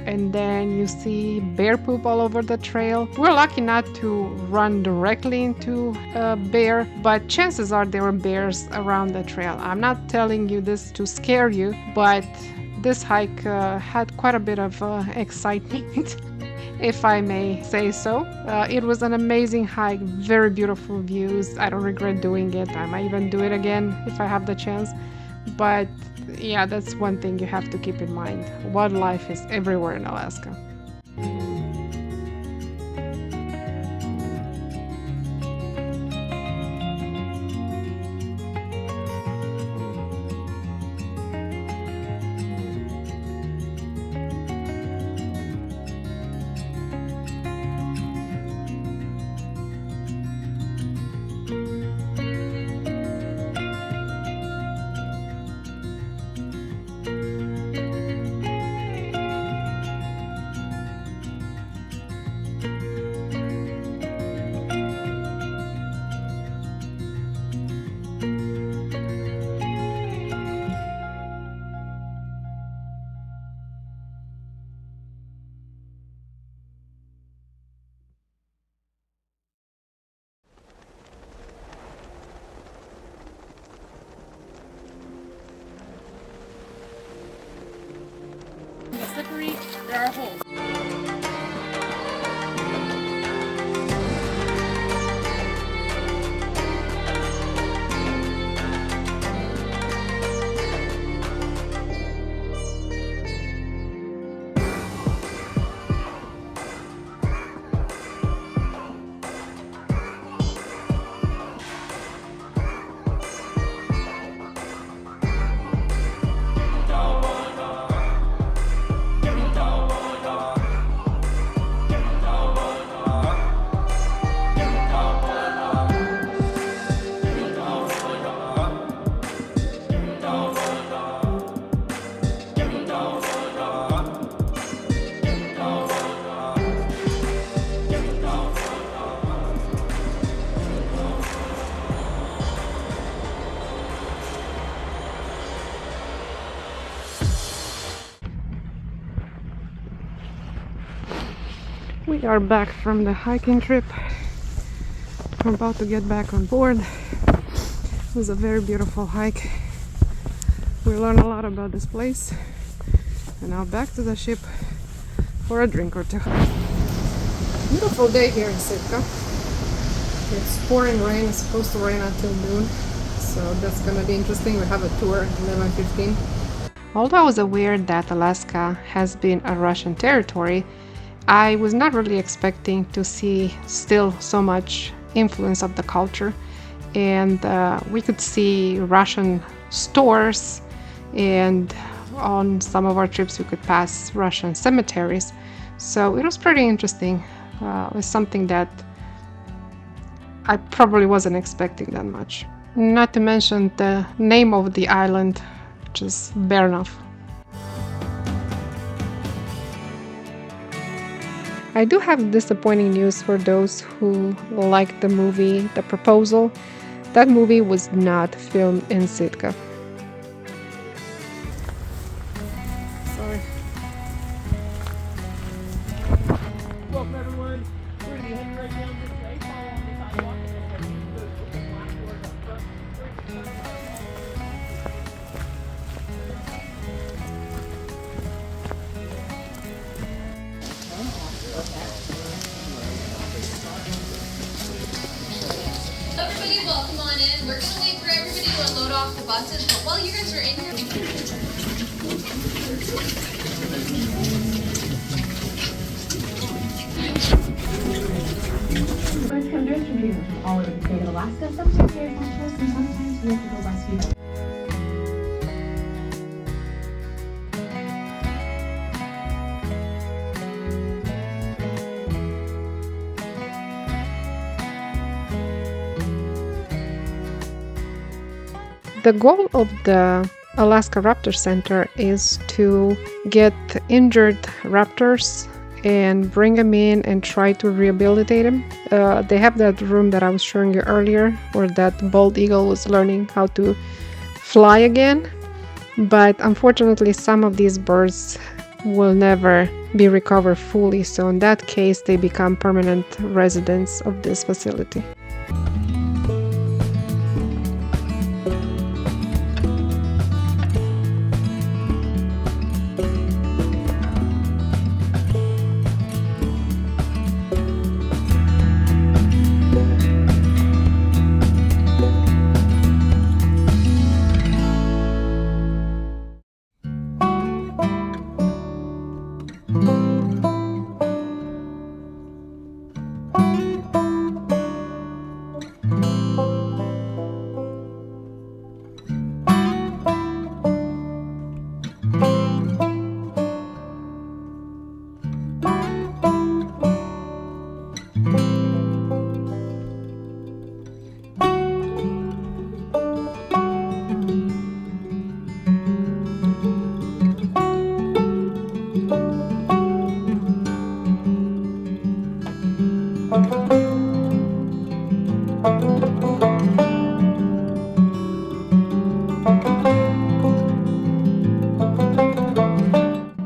And then you see bear poop all over the trail. We're lucky not to run directly into a bear, but chances are there were bears around the trail. I'm not telling you this to scare you, but this hike had quite a bit of excitement, if I may say so. It was an amazing hike, very beautiful views. I don't regret doing it. I might even do it again if I have the chance. But yeah, that's one thing you have to keep in mind. Wildlife is everywhere in Alaska. Slippery, there are holes. We are back from the hiking trip. We're about to get back on board. It was a very beautiful hike. We learned a lot about this place. And now back to the ship for a drink or two. Beautiful day here in Sitka. It's pouring rain. It's supposed to rain until noon, so that's gonna be interesting. We have a tour at 11:15. Although I was aware that Alaska has been a Russian territory, I was not really expecting to see still so much influence of the culture. And we could see Russian stores, and on some of our trips we could pass Russian cemeteries. So it was pretty interesting. It was something that I probably wasn't expecting that much. Not to mention the name of the island, which is Bernov. I do have disappointing news for those who liked the movie The Proposal. That movie was not filmed in Sitka. Sorry. Welcome everyone. We're going to be heading right down this way. Follow on the sidewalk and then head into the black doors up front. Everybody, welcome on in. We're gonna wait for everybody to unload off the buses, but while you guys are in here. Birds come direct from treatment from all over the state of Alaska. Sometimes they're essentials, and sometimes we have to go by speed. The goal of the Alaska Raptor Center is to get injured raptors and bring them in and try to rehabilitate them. They have that room that I was showing you earlier where that bald eagle was learning how to fly again. But unfortunately, some of these birds will never be recovered fully. So in that case, they become permanent residents of this facility.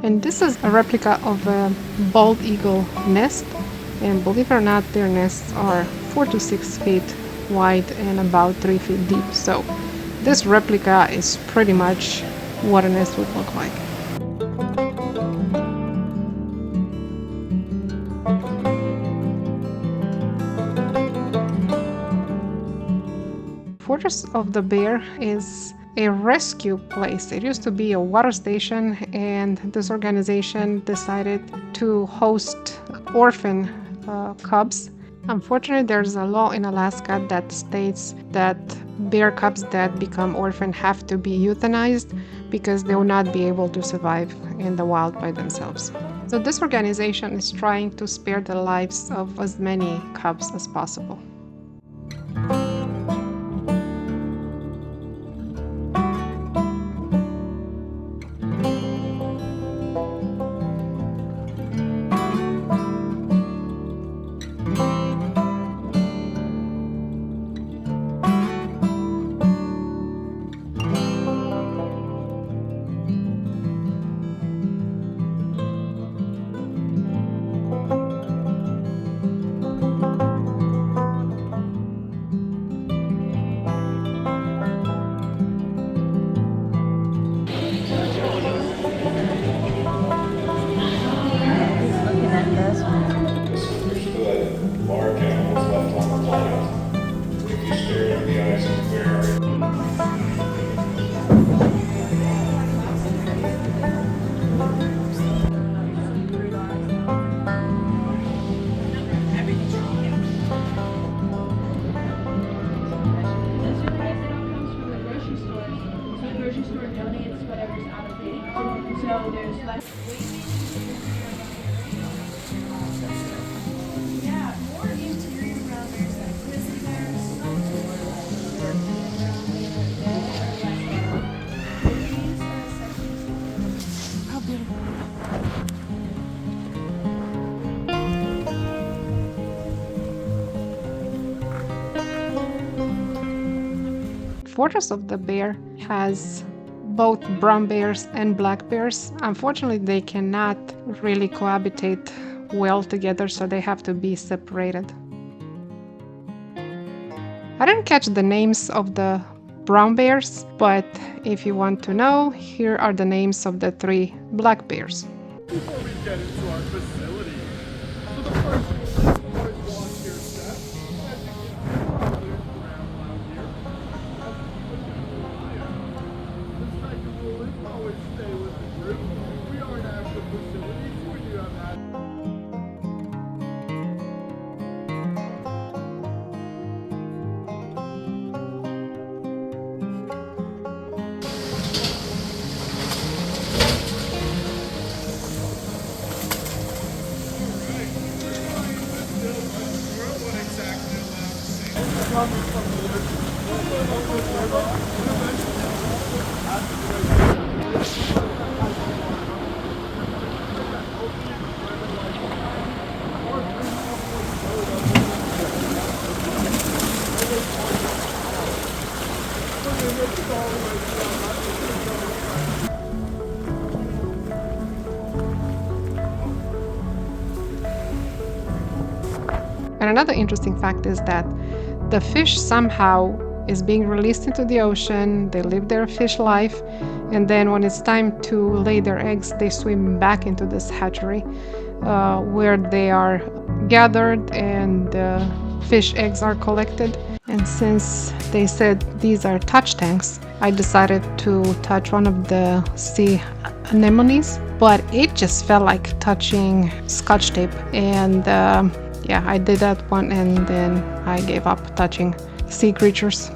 And this is a replica of a bald eagle nest, and believe it or not, their nests are 4 to 6 feet wide and about 3 feet deep. So this replica is pretty much what a nest would look like. Fortress of the Bear is a rescue place. It used to be a water station, and this organization decided to host orphan cubs. Unfortunately, there's a law in Alaska that states that bear cubs that become orphan have to be euthanized because they will not be able to survive in the wild by themselves. So this organization is trying to spare the lives of as many cubs as possible. grocery store donates whatever's out of date. So there's less. Yeah, more interior rounders like grizzly bears, How beautiful. Fortress of the Bear has both brown bears and black bears. Unfortunately, they cannot really cohabitate well together, so they have to be separated. I didn't catch the names of the brown bears, but if you want to know, here are the names of the 3 black bears. Before we get into our facility, so the first rule is always wash your steps. As you can see, there's ground out here. The second rule is always stay with the group. We are an active facility, so we do have that. And another interesting fact is that the fish somehow is being released into the ocean. They live their fish life, and then when it's time to lay their eggs, they swim back into this hatchery where they are gathered and fish eggs are collected. And since they said these are touch tanks, I decided to touch one of the sea anemones, but it just felt like touching scotch tape. And yeah, I did that one, and then I gave up touching sea creatures.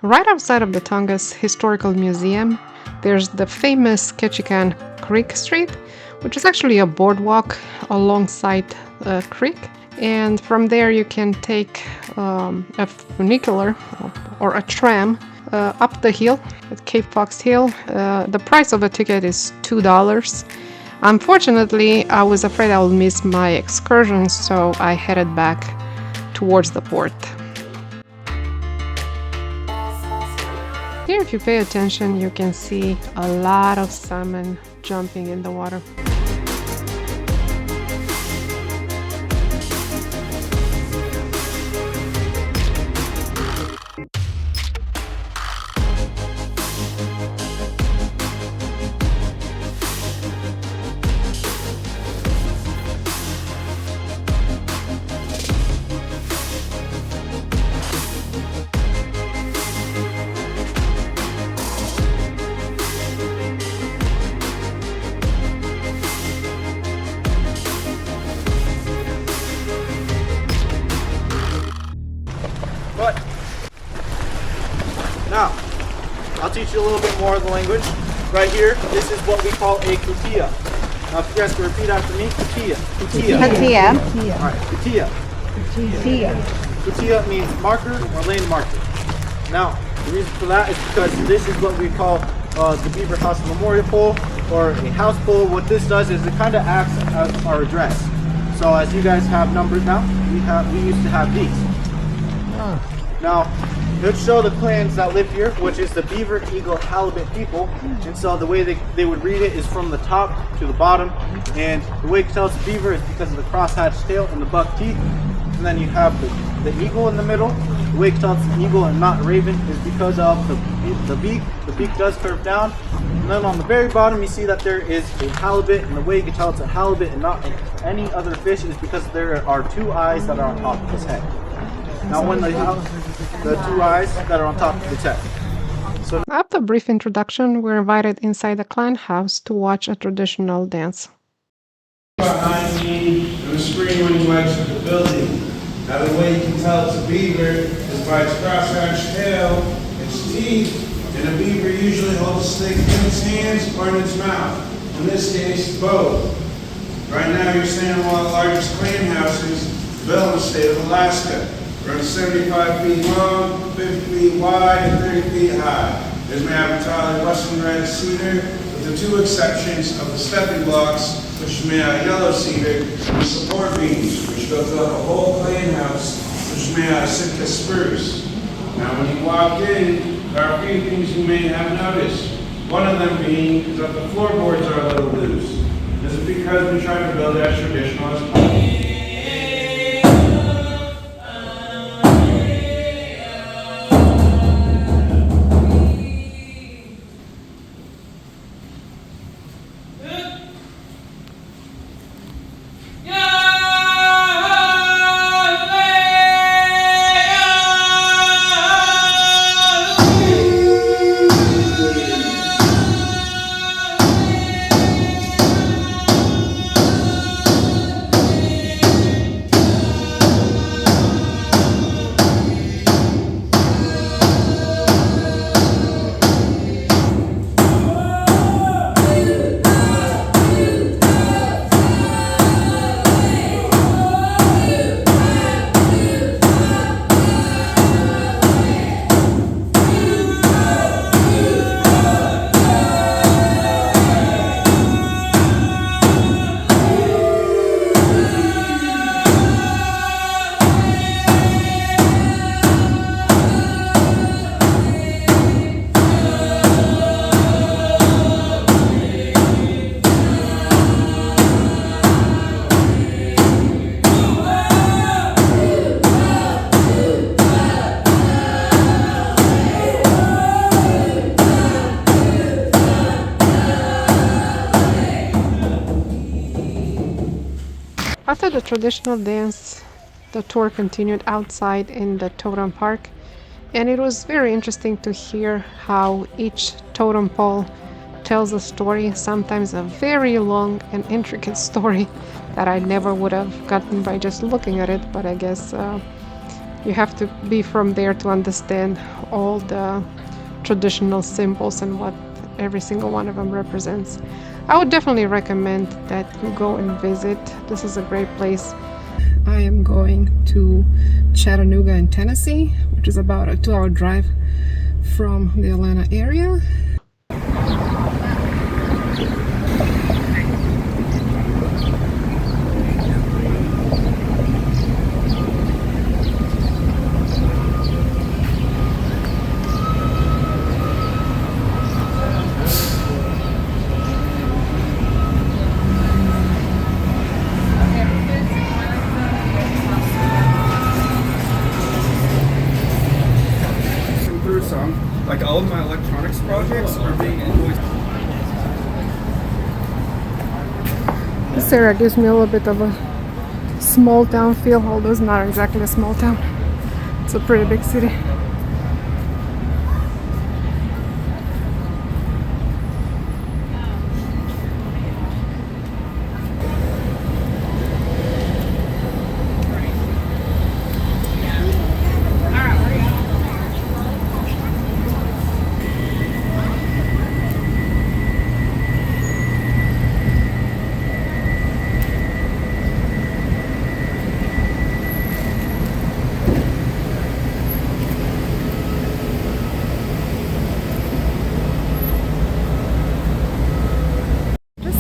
Right outside of the Tongass Historical Museum, there's the famous Ketchikan Creek Street, which is actually a boardwalk alongside a creek. And from there you can take a funicular or a tram up the hill at Cape Fox Hill. The price of a ticket is $2. Unfortunately, I was afraid I would miss my excursion, so I headed back towards the port. Here, if you pay attention, you can see a lot of salmon jumping in the water. But now, I'll teach you a little bit more of the language. Right here, this is what we call a kutia. Now, if you guys can repeat after me, kutia. Kutia. Kutia. All right, kutia. Kutia. Kutia means marker or lane marker. Now, the reason for that is because this is what we call the Beaver House Memorial Pole or a house pole. What this does is it kind of acts as our address. So as you guys have numbers now, we used to have these. Now, let's show the clans that live here, which is the Beaver, Eagle, Halibut people. And so the way they would read it is from the top to the bottom. And the way you can tell it's beaver is because of the crosshatched tail and the buck teeth. And then you have the eagle in the middle. The way you can tell it's an eagle and not raven is because of the beak. The beak does curve down. And then on the very bottom you see that there is a halibut. And the way you can tell it's a halibut and not any other fish is because there are two eyes that are on top of his head. Now when the two eyes that are on top of the head. So after a brief introduction, we're invited inside the clan house to watch a traditional dance. Behind me and the screaming legs of the building. Now the way you can tell it's a beaver is by its cross-hatched tail, its teeth, and a beaver usually holds a stick in its hands or in its mouth. In this case, both. Right now you're standing in one of the largest clan houses built in the state of Alaska. Runs 75 feet long, 50 feet wide, and 30 feet high. There's my entirely Western red cedar, with the two exceptions of the stepping blocks, which may have yellow cedar, and the support beams, which go throughout the whole clan house, which may have Sitka spruce. Now when you walk in, there are a few things you may have noticed. One of them being is that the floorboards are a little loose. This is because we try to build as traditional as possible. After the traditional dance, the tour continued outside in the totem park, and it was very interesting to hear how each totem pole tells a story, sometimes a very long and intricate story that I never would have gotten by just looking at it, but I guess You have to be from there to understand all the traditional symbols and what every single one of them represents. I would definitely recommend that you go and visit. This is a great place. I am going to Chattanooga in Tennessee, which is about a 2-hour drive from the Atlanta area. Like all of my electronics projects are being invoiced. This area gives me a little bit of a small town feel, although it's not exactly a small town. It's a pretty big city.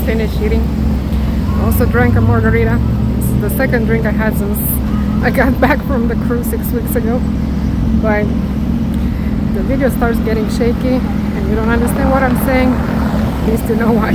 Finished eating. I also drank a margarita. This is the second drink I had since I got back from the cruise 6 weeks ago. But the video starts getting shaky and you don't understand what I'm saying, please to know why.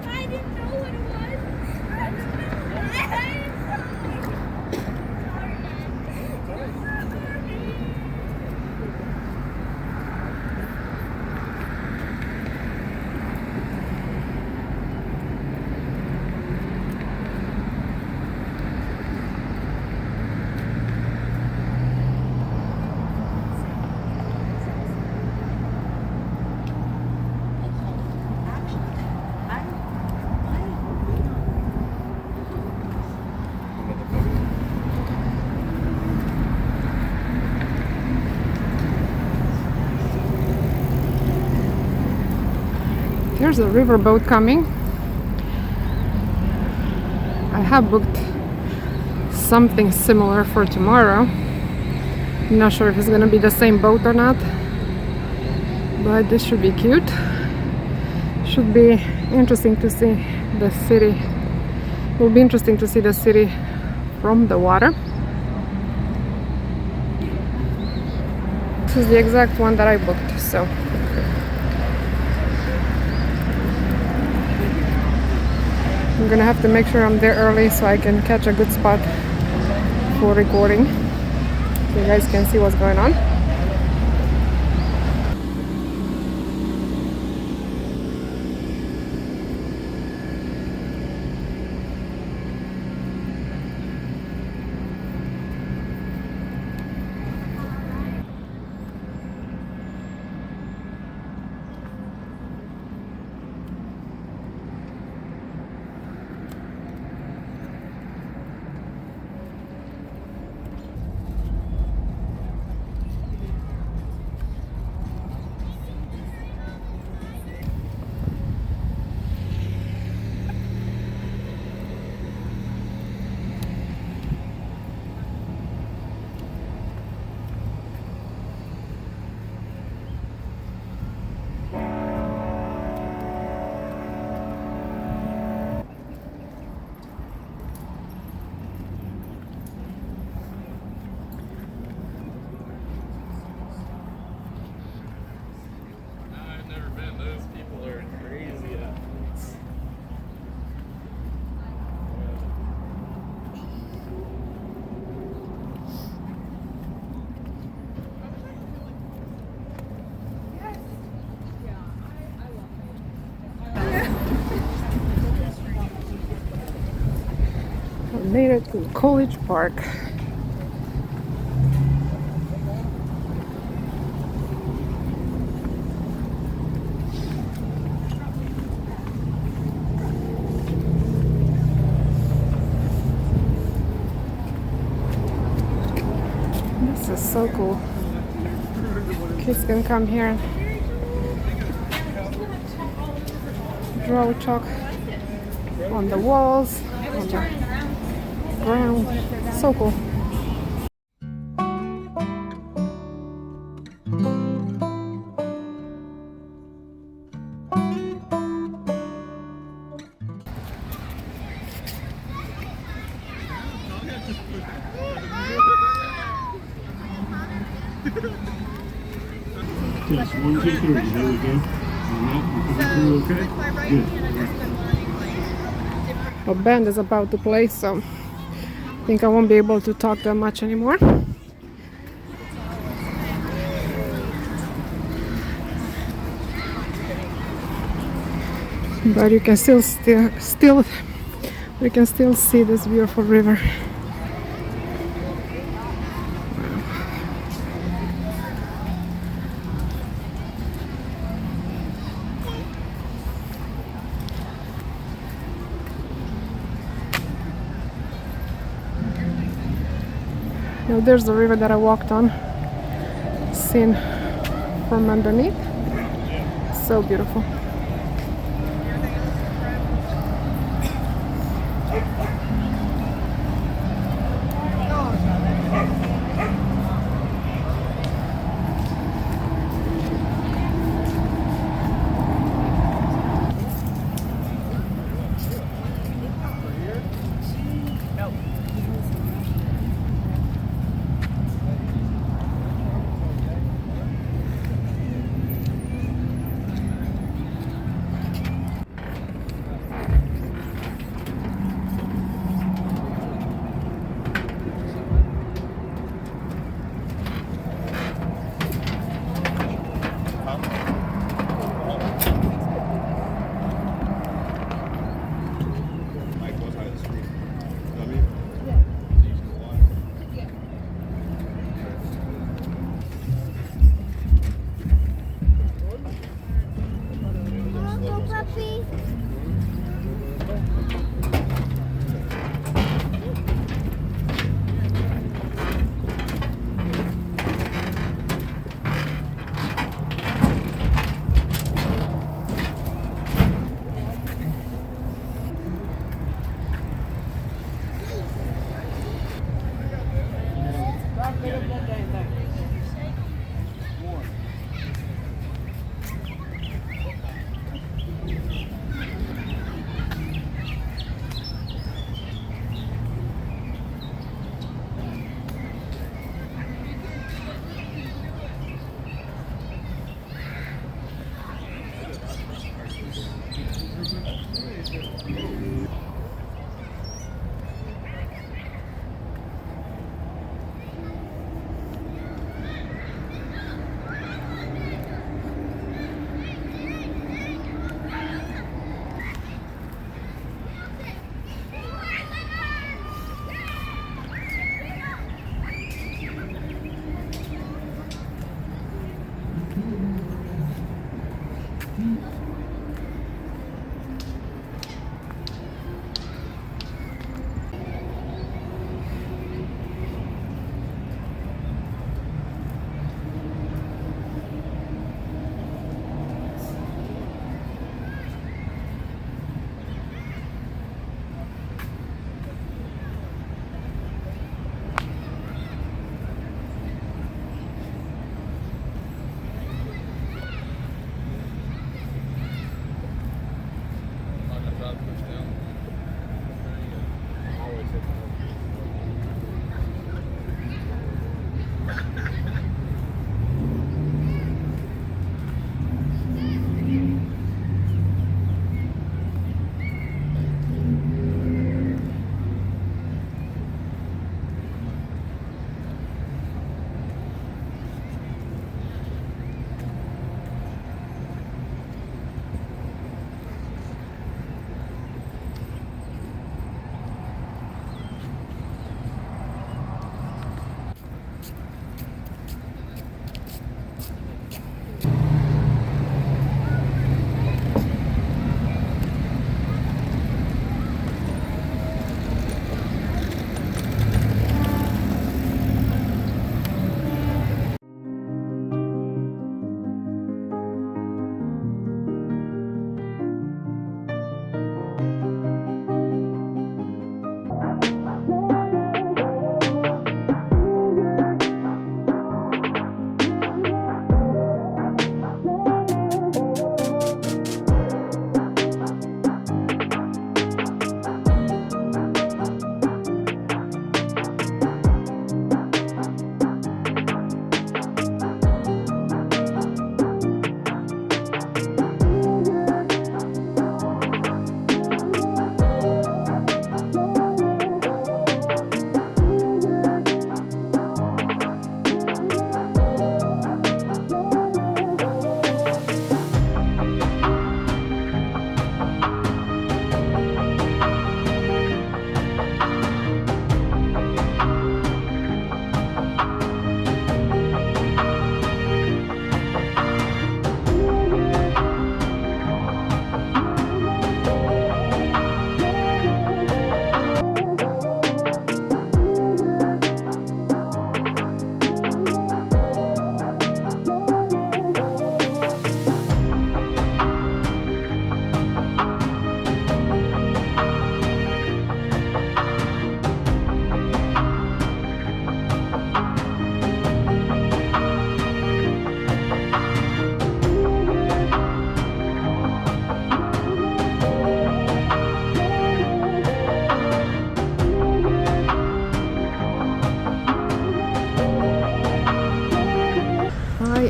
I didn't know what it was. There's a riverboat coming. I have booked something similar for tomorrow. I'm not sure if it's gonna be the same boat or not, but this should be cute. Should be interesting to see the city. It will be interesting to see the city from the water. This is the exact one that I booked, so I'm gonna have to make sure I'm there early so I can catch a good spot for recording so you guys can see what's going on. Made it to College Park. This is so cool. Kids can come here and draw chalk on the walls, on the ground. So cool. Yes, 1, 2, 3. There we go. Okay. Good. A band is about to play, so I think I won't be able to talk that much anymore. But you can still we can still see this beautiful river. Now there's the river that I walked on, seen from underneath. So beautiful.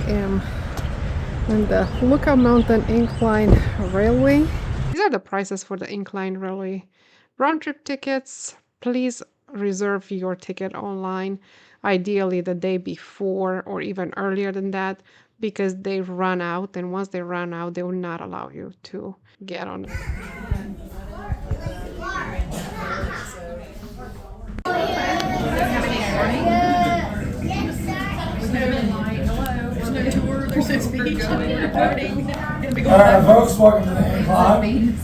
am on the Lookout Mountain Incline Railway. These are the prices for the Incline Railway. Round trip tickets, please reserve your ticket online, ideally the day before or even earlier than that, because they run out, and once they run out, they will not allow you to get on it. Alright folks, welcome to the Incline.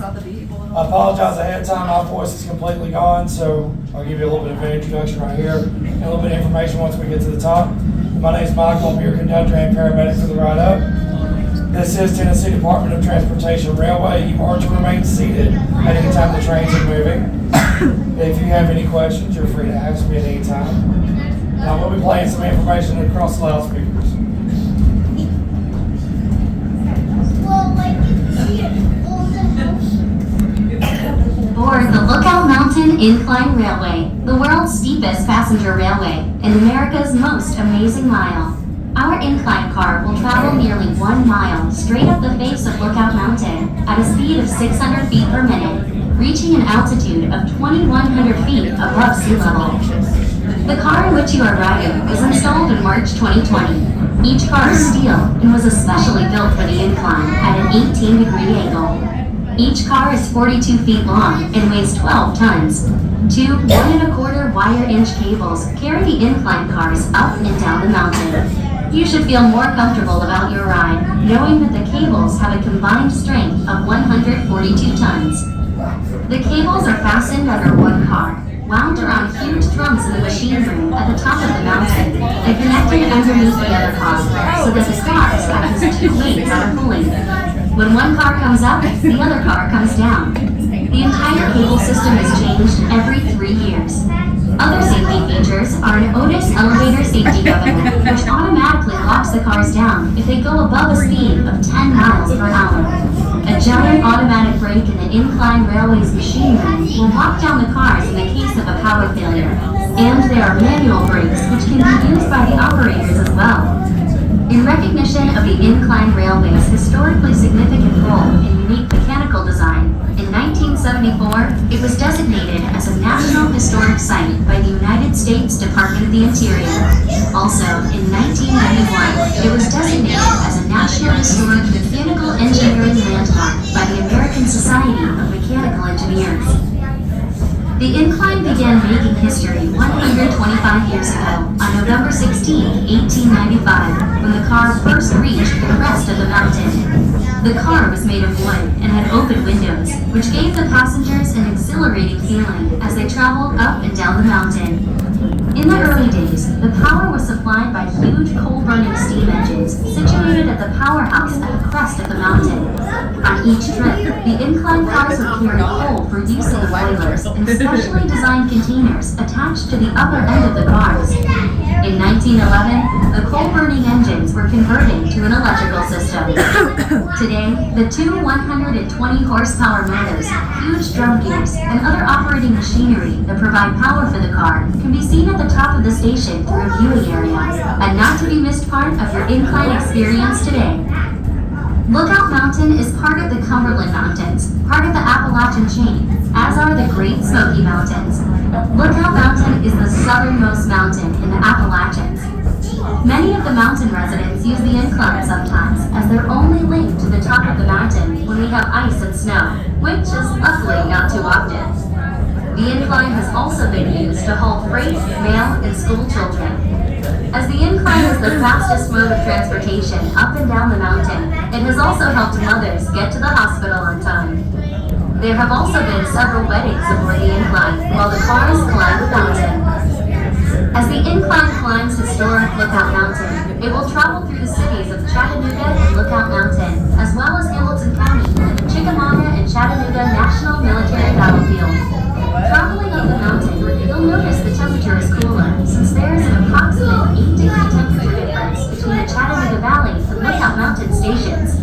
I apologize ahead of time, my voice is completely gone, so I'll give you a little bit of an introduction right here and a little bit of information once we get to the top. My name is Michael, I'm your conductor and paramedic for the ride up. This is Tennessee Department of Transportation Railway. You are to remain seated at any time the trains are moving. If you have any questions, you're free to ask me at any time. And I will be playing some information across the loudspeakers. Board the Lookout Mountain Incline Railway, the world's steepest passenger railway and America's most amazing mile. Our incline car will travel nearly 1 mile straight up the face of Lookout Mountain at a speed of 600 feet per minute, reaching an altitude of 2,100 feet above sea level. The car in which you are riding was installed in March 2020. Each car is steel and was especially built for the incline at an 18-degree angle. Each car is 42 feet long and weighs 12 tons. Two 1 1/4 wire-inch cables carry the incline cars up and down the mountain. You should feel more comfortable about your ride, knowing that the cables have a combined strength of 142 tons. The cables are fastened under one car, wound around huge drums in the machine room at the top of the mountain, and connected underneath the other car, so that the cars act as two weights that are pulling. When one car comes up, the other car comes down. The entire cable system is changed every 3 years. Other safety features are an Otis elevator safety governor, which automatically locks the cars down if they go above a speed of 10 miles per hour. A giant automatic brake in the incline railway's machine room will lock down the cars in the case of a power failure. And there are manual brakes which can be used by the operators as well. In recognition of the incline railway's historically significant role in unique mechanical design, in 1974, it was designated as a National Historic Site by the United States Department of the Interior. Also, in 1991, it was designated as a National Historic Mechanical Engineering Landmark by the American Society of Mechanical Engineers. The incline began making history 125 years ago on November 16, 1895, when the car first reached the crest of the mountain. The car was made of wood and had open windows, which gave the passengers an exhilarating feeling as they traveled up and down the mountain. In the early days, the power was supplied by huge coal-burning steam engines situated at the powerhouse at the crest of the mountain. On each trip, the incline cars would carry coal for use in the boilers in specially designed containers attached to the upper end of the cars. In 1911, the coal-burning engines were converted to an electrical system. Today, the two 120-horsepower motors, huge drum gears, and other operating machinery that provide power for the car can be seen at the top of the station through a viewing area, a not-to-be-missed part of your incline experience today. Lookout Mountain is part of the Cumberland Mountains, part of the Appalachian chain, as are the Great Smoky Mountains. Lookout Mountain is the southernmost mountain in the Appalachians. Many of the mountain residents use the incline sometimes as their only link to the top of the mountain when we have ice and snow, which is luckily not too often. The incline has also been used to haul freight, mail, and school children. As the incline is the fastest mode of transportation up and down the mountain, it has also helped mothers get to the hospital on time. There have also been several weddings aboard the incline while the cars climb the mountain. As the incline climbs historic Lookout Mountain, it will travel through the cities of Chattanooga and Lookout Mountain, as well as Hamilton County, Chickamauga, and Chattanooga National Military Battlefield. Traveling up the mountain, you'll notice the temperature is cooler, since there is an approximate 8-degree temperature difference between the Chattanooga Valley and Lookout Mountain stations.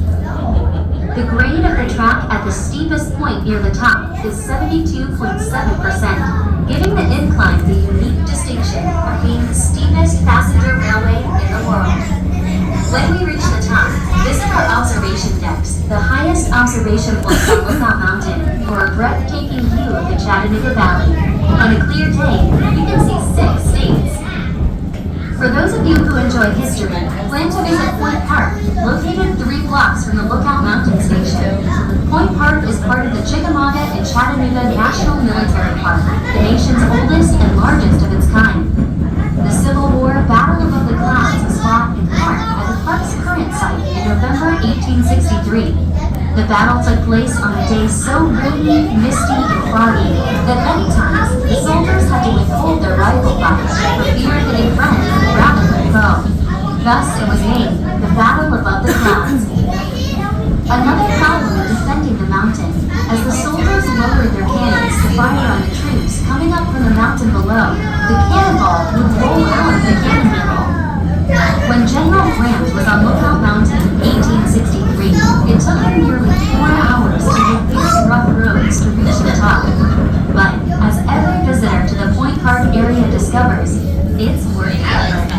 The grade of the track at the steepest point near the top is 72.7%, giving the incline the unique distinction of being the steepest passenger railway in the world. When we reach observation points on Lookout Mountain for a breathtaking view of the Chattanooga Valley. On a clear day, you can see 6 states. For those of you who enjoy history, plan to visit Point Park, located 3 blocks from the Lookout Mountain Station. Point Park is part of the Chickamauga and Chattanooga National Military Park, the nation's oldest and largest of its kind. The Civil War Battle Above the Clouds was fought in part at the park's current site in November 1863. The battle took place on a day so rainy, misty, and foggy that many times the soldiers had to withhold their rifle fire for fear of hitting friends rather than foe. Thus, it was named the Battle Above the Clouds. Another problem in defending the mountain, as the soldiers lowered their cannons to fire on the troops coming up from the mountain below, the cannonball would roll out of the cannon barrel. When General Grant was on Lookout Mountain in 1863, it took him nearly 4 hours to hit these rough roads to reach the top. But, as every visitor to the Point Park area discovers, it's worth the effort.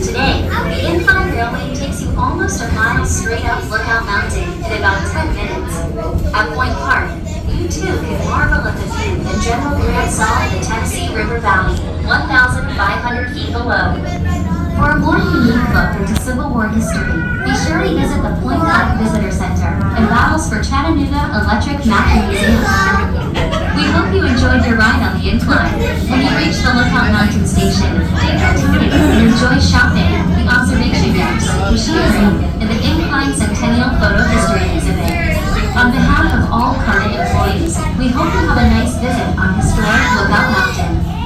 Today, the Incline Railway takes you almost a mile straight up Lookout Mountain in about 10 minutes. At Point Park, you too can marvel at the view that General Grant saw in the Tennessee River Valley, 1,500 feet below. For a more unique look into Civil War history, be sure to visit the Point Park Visitor Center and Battles for Chattanooga Electric Mountain Museum. We hope you enjoyed your ride on the Incline. When you reach the Lookout Mountain Station, take your time and enjoy shopping, the observation decks, machinery, and the Incline Centennial Photo History Exhibit. On behalf of all current employees, we hope you have a nice visit on historic Lookout Mountain.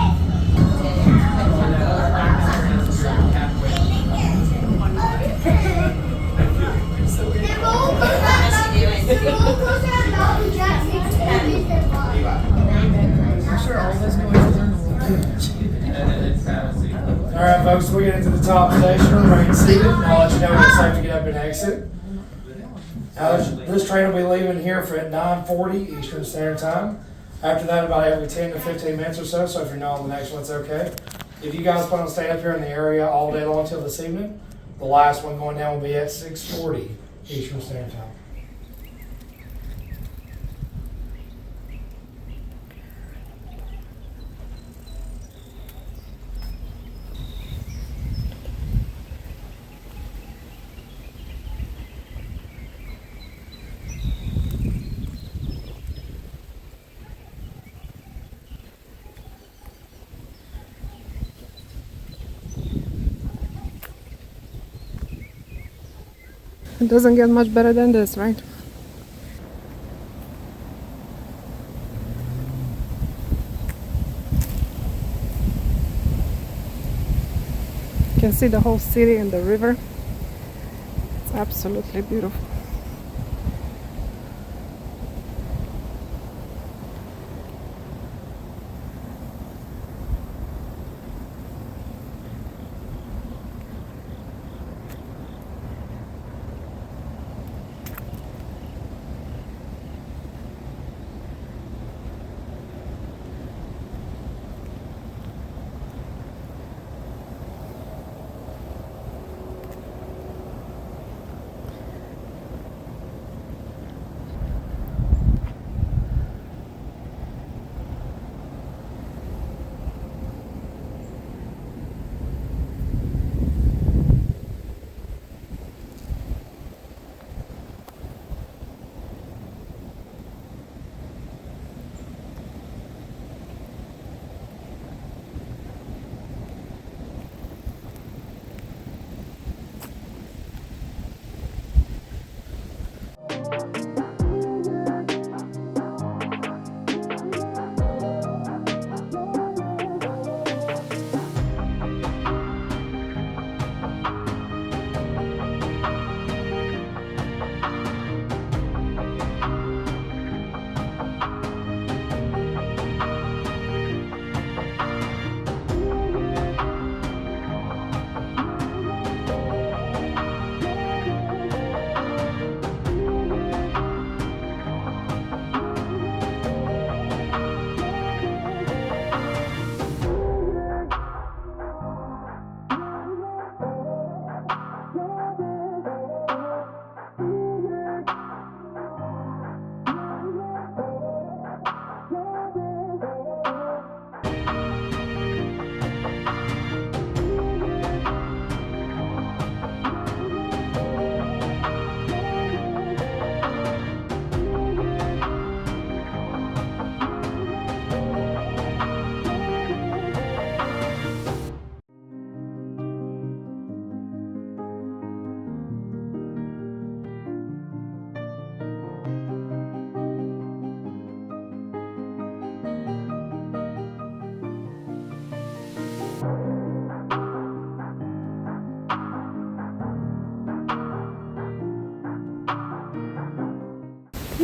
Alright folks, we get into the top station, remain seated, and I'll let you know when it's safe to get up and exit. Now this train will be leaving here at 9:40 Eastern Standard Time. After that, about every 10 to 15 minutes or so, so if you're not on the next one, it's okay. If you guys plan on staying up here in the area all day long until this evening, the last one going down will be at 6:40 Eastern Standard Time. It doesn't get much better than this, right? You can see the whole city and the river. It's absolutely beautiful.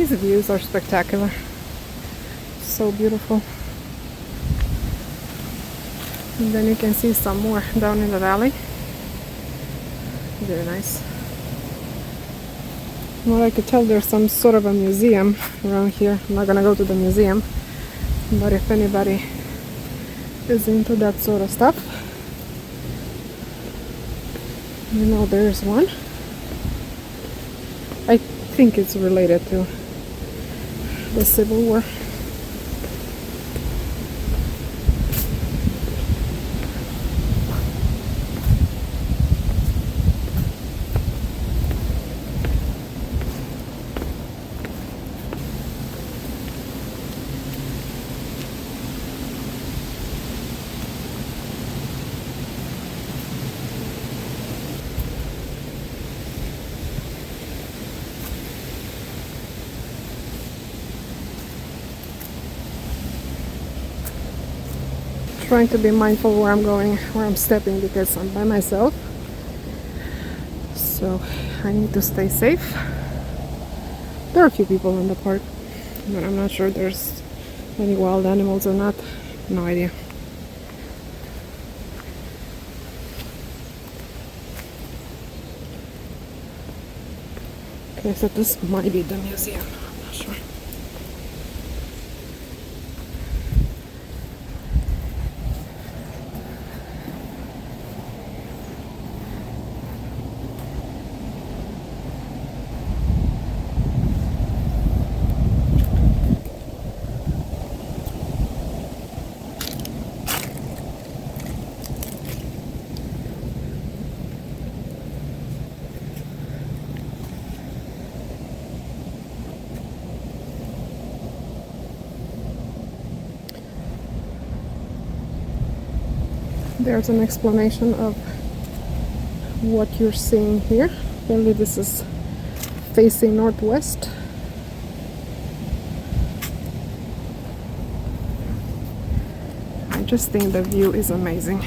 These views are spectacular. So beautiful. And then you can see some more down in the valley. Very nice. Well, I could tell there's some sort of a museum around here. I'm not gonna go to the museum, but if anybody is into that sort of stuff, you know, there's one. I think it's related to the Civil War. Trying to be mindful where I'm going, where I'm stepping, because I'm by myself, so I need to stay safe. There are a few people in the park, but I'm not sure there's any wild animals or not. No idea. Okay, so this might be the museum. I'm not sure. There's an explanation of what you're seeing here. Apparently this is facing northwest. I just think the view is amazing.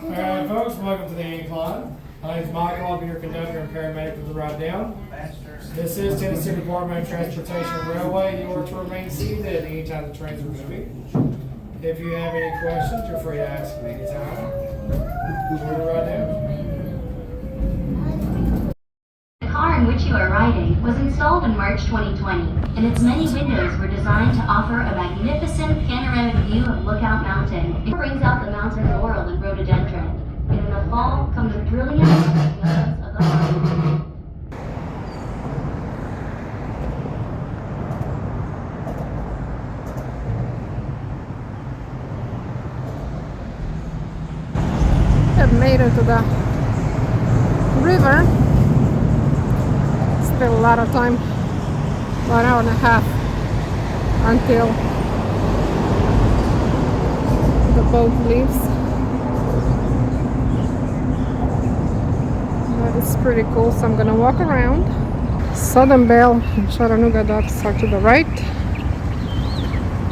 Alright folks, welcome to the Incline. My name is Michael, I'll be your conductor and paramedic for the ride down. This is Tennessee Department of Transportation and Railway. You are to remain seated at any time the trains are moving. If you have any questions, you're free to ask at any time. Enjoy the ride down. The car in which you are riding was installed in March 2020, and its many windows were designed to offer a magnificent panoramic view of Lookout Mountain. It brings out the mountain laurel and rhododendron, and in the fall comes brilliant illuminations of the harvest. made it to the river. Still a lot of time, 1 hour and a half until the boat leaves. But it's pretty cool, so I'm gonna walk around. Southern Belle and Chattanooga Docks are to the right.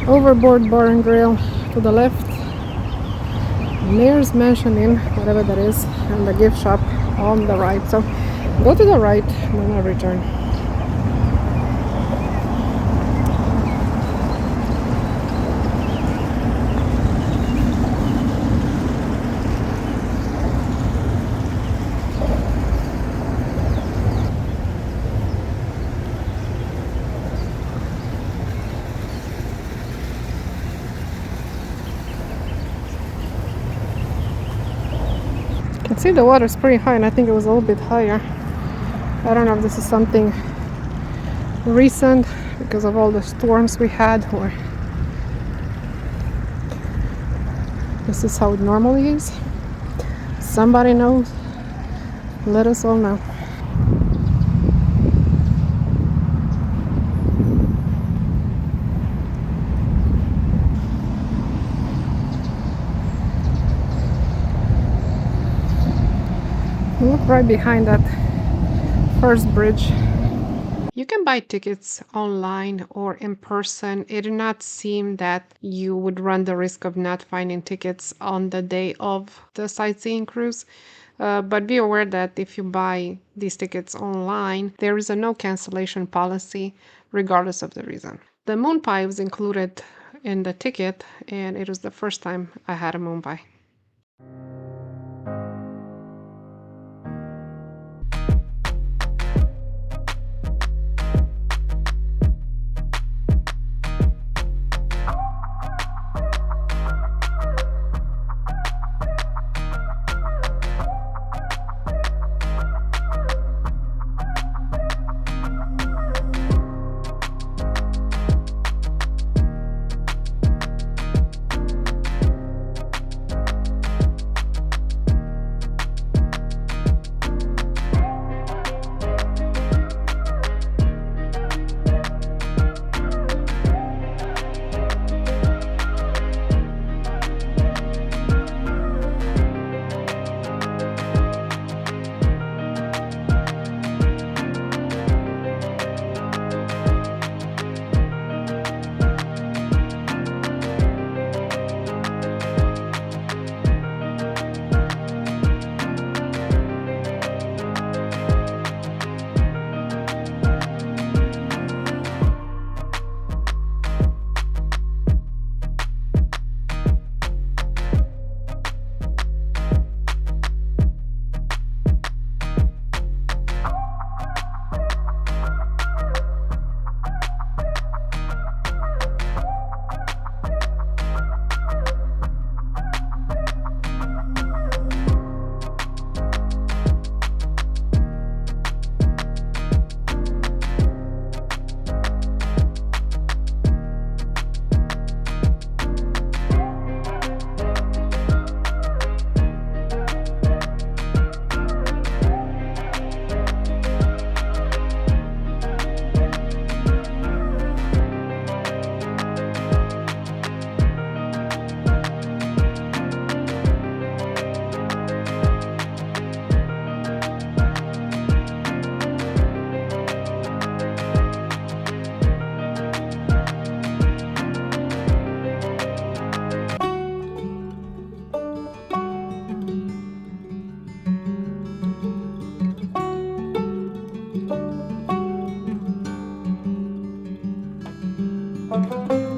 Overboard Bar and Grill to the left. Mayor's Mansion Inn, whatever that is, and the gift shop on the right. So go to the right and then I'll return. You can see the water is pretty high, and I think it was a little bit higher. I don't know if this is something recent because of all the storms we had, or this is how it normally is. Somebody knows, let us all know. Look right behind that first bridge. You can buy tickets online or in person. It did not seem that you would run the risk of not finding tickets on the day of the sightseeing cruise. But be aware that if you buy these tickets online, there is a no cancellation policy regardless of the reason. The moon pie was included in the ticket, and it was the first time I had a moon pie. Thank you.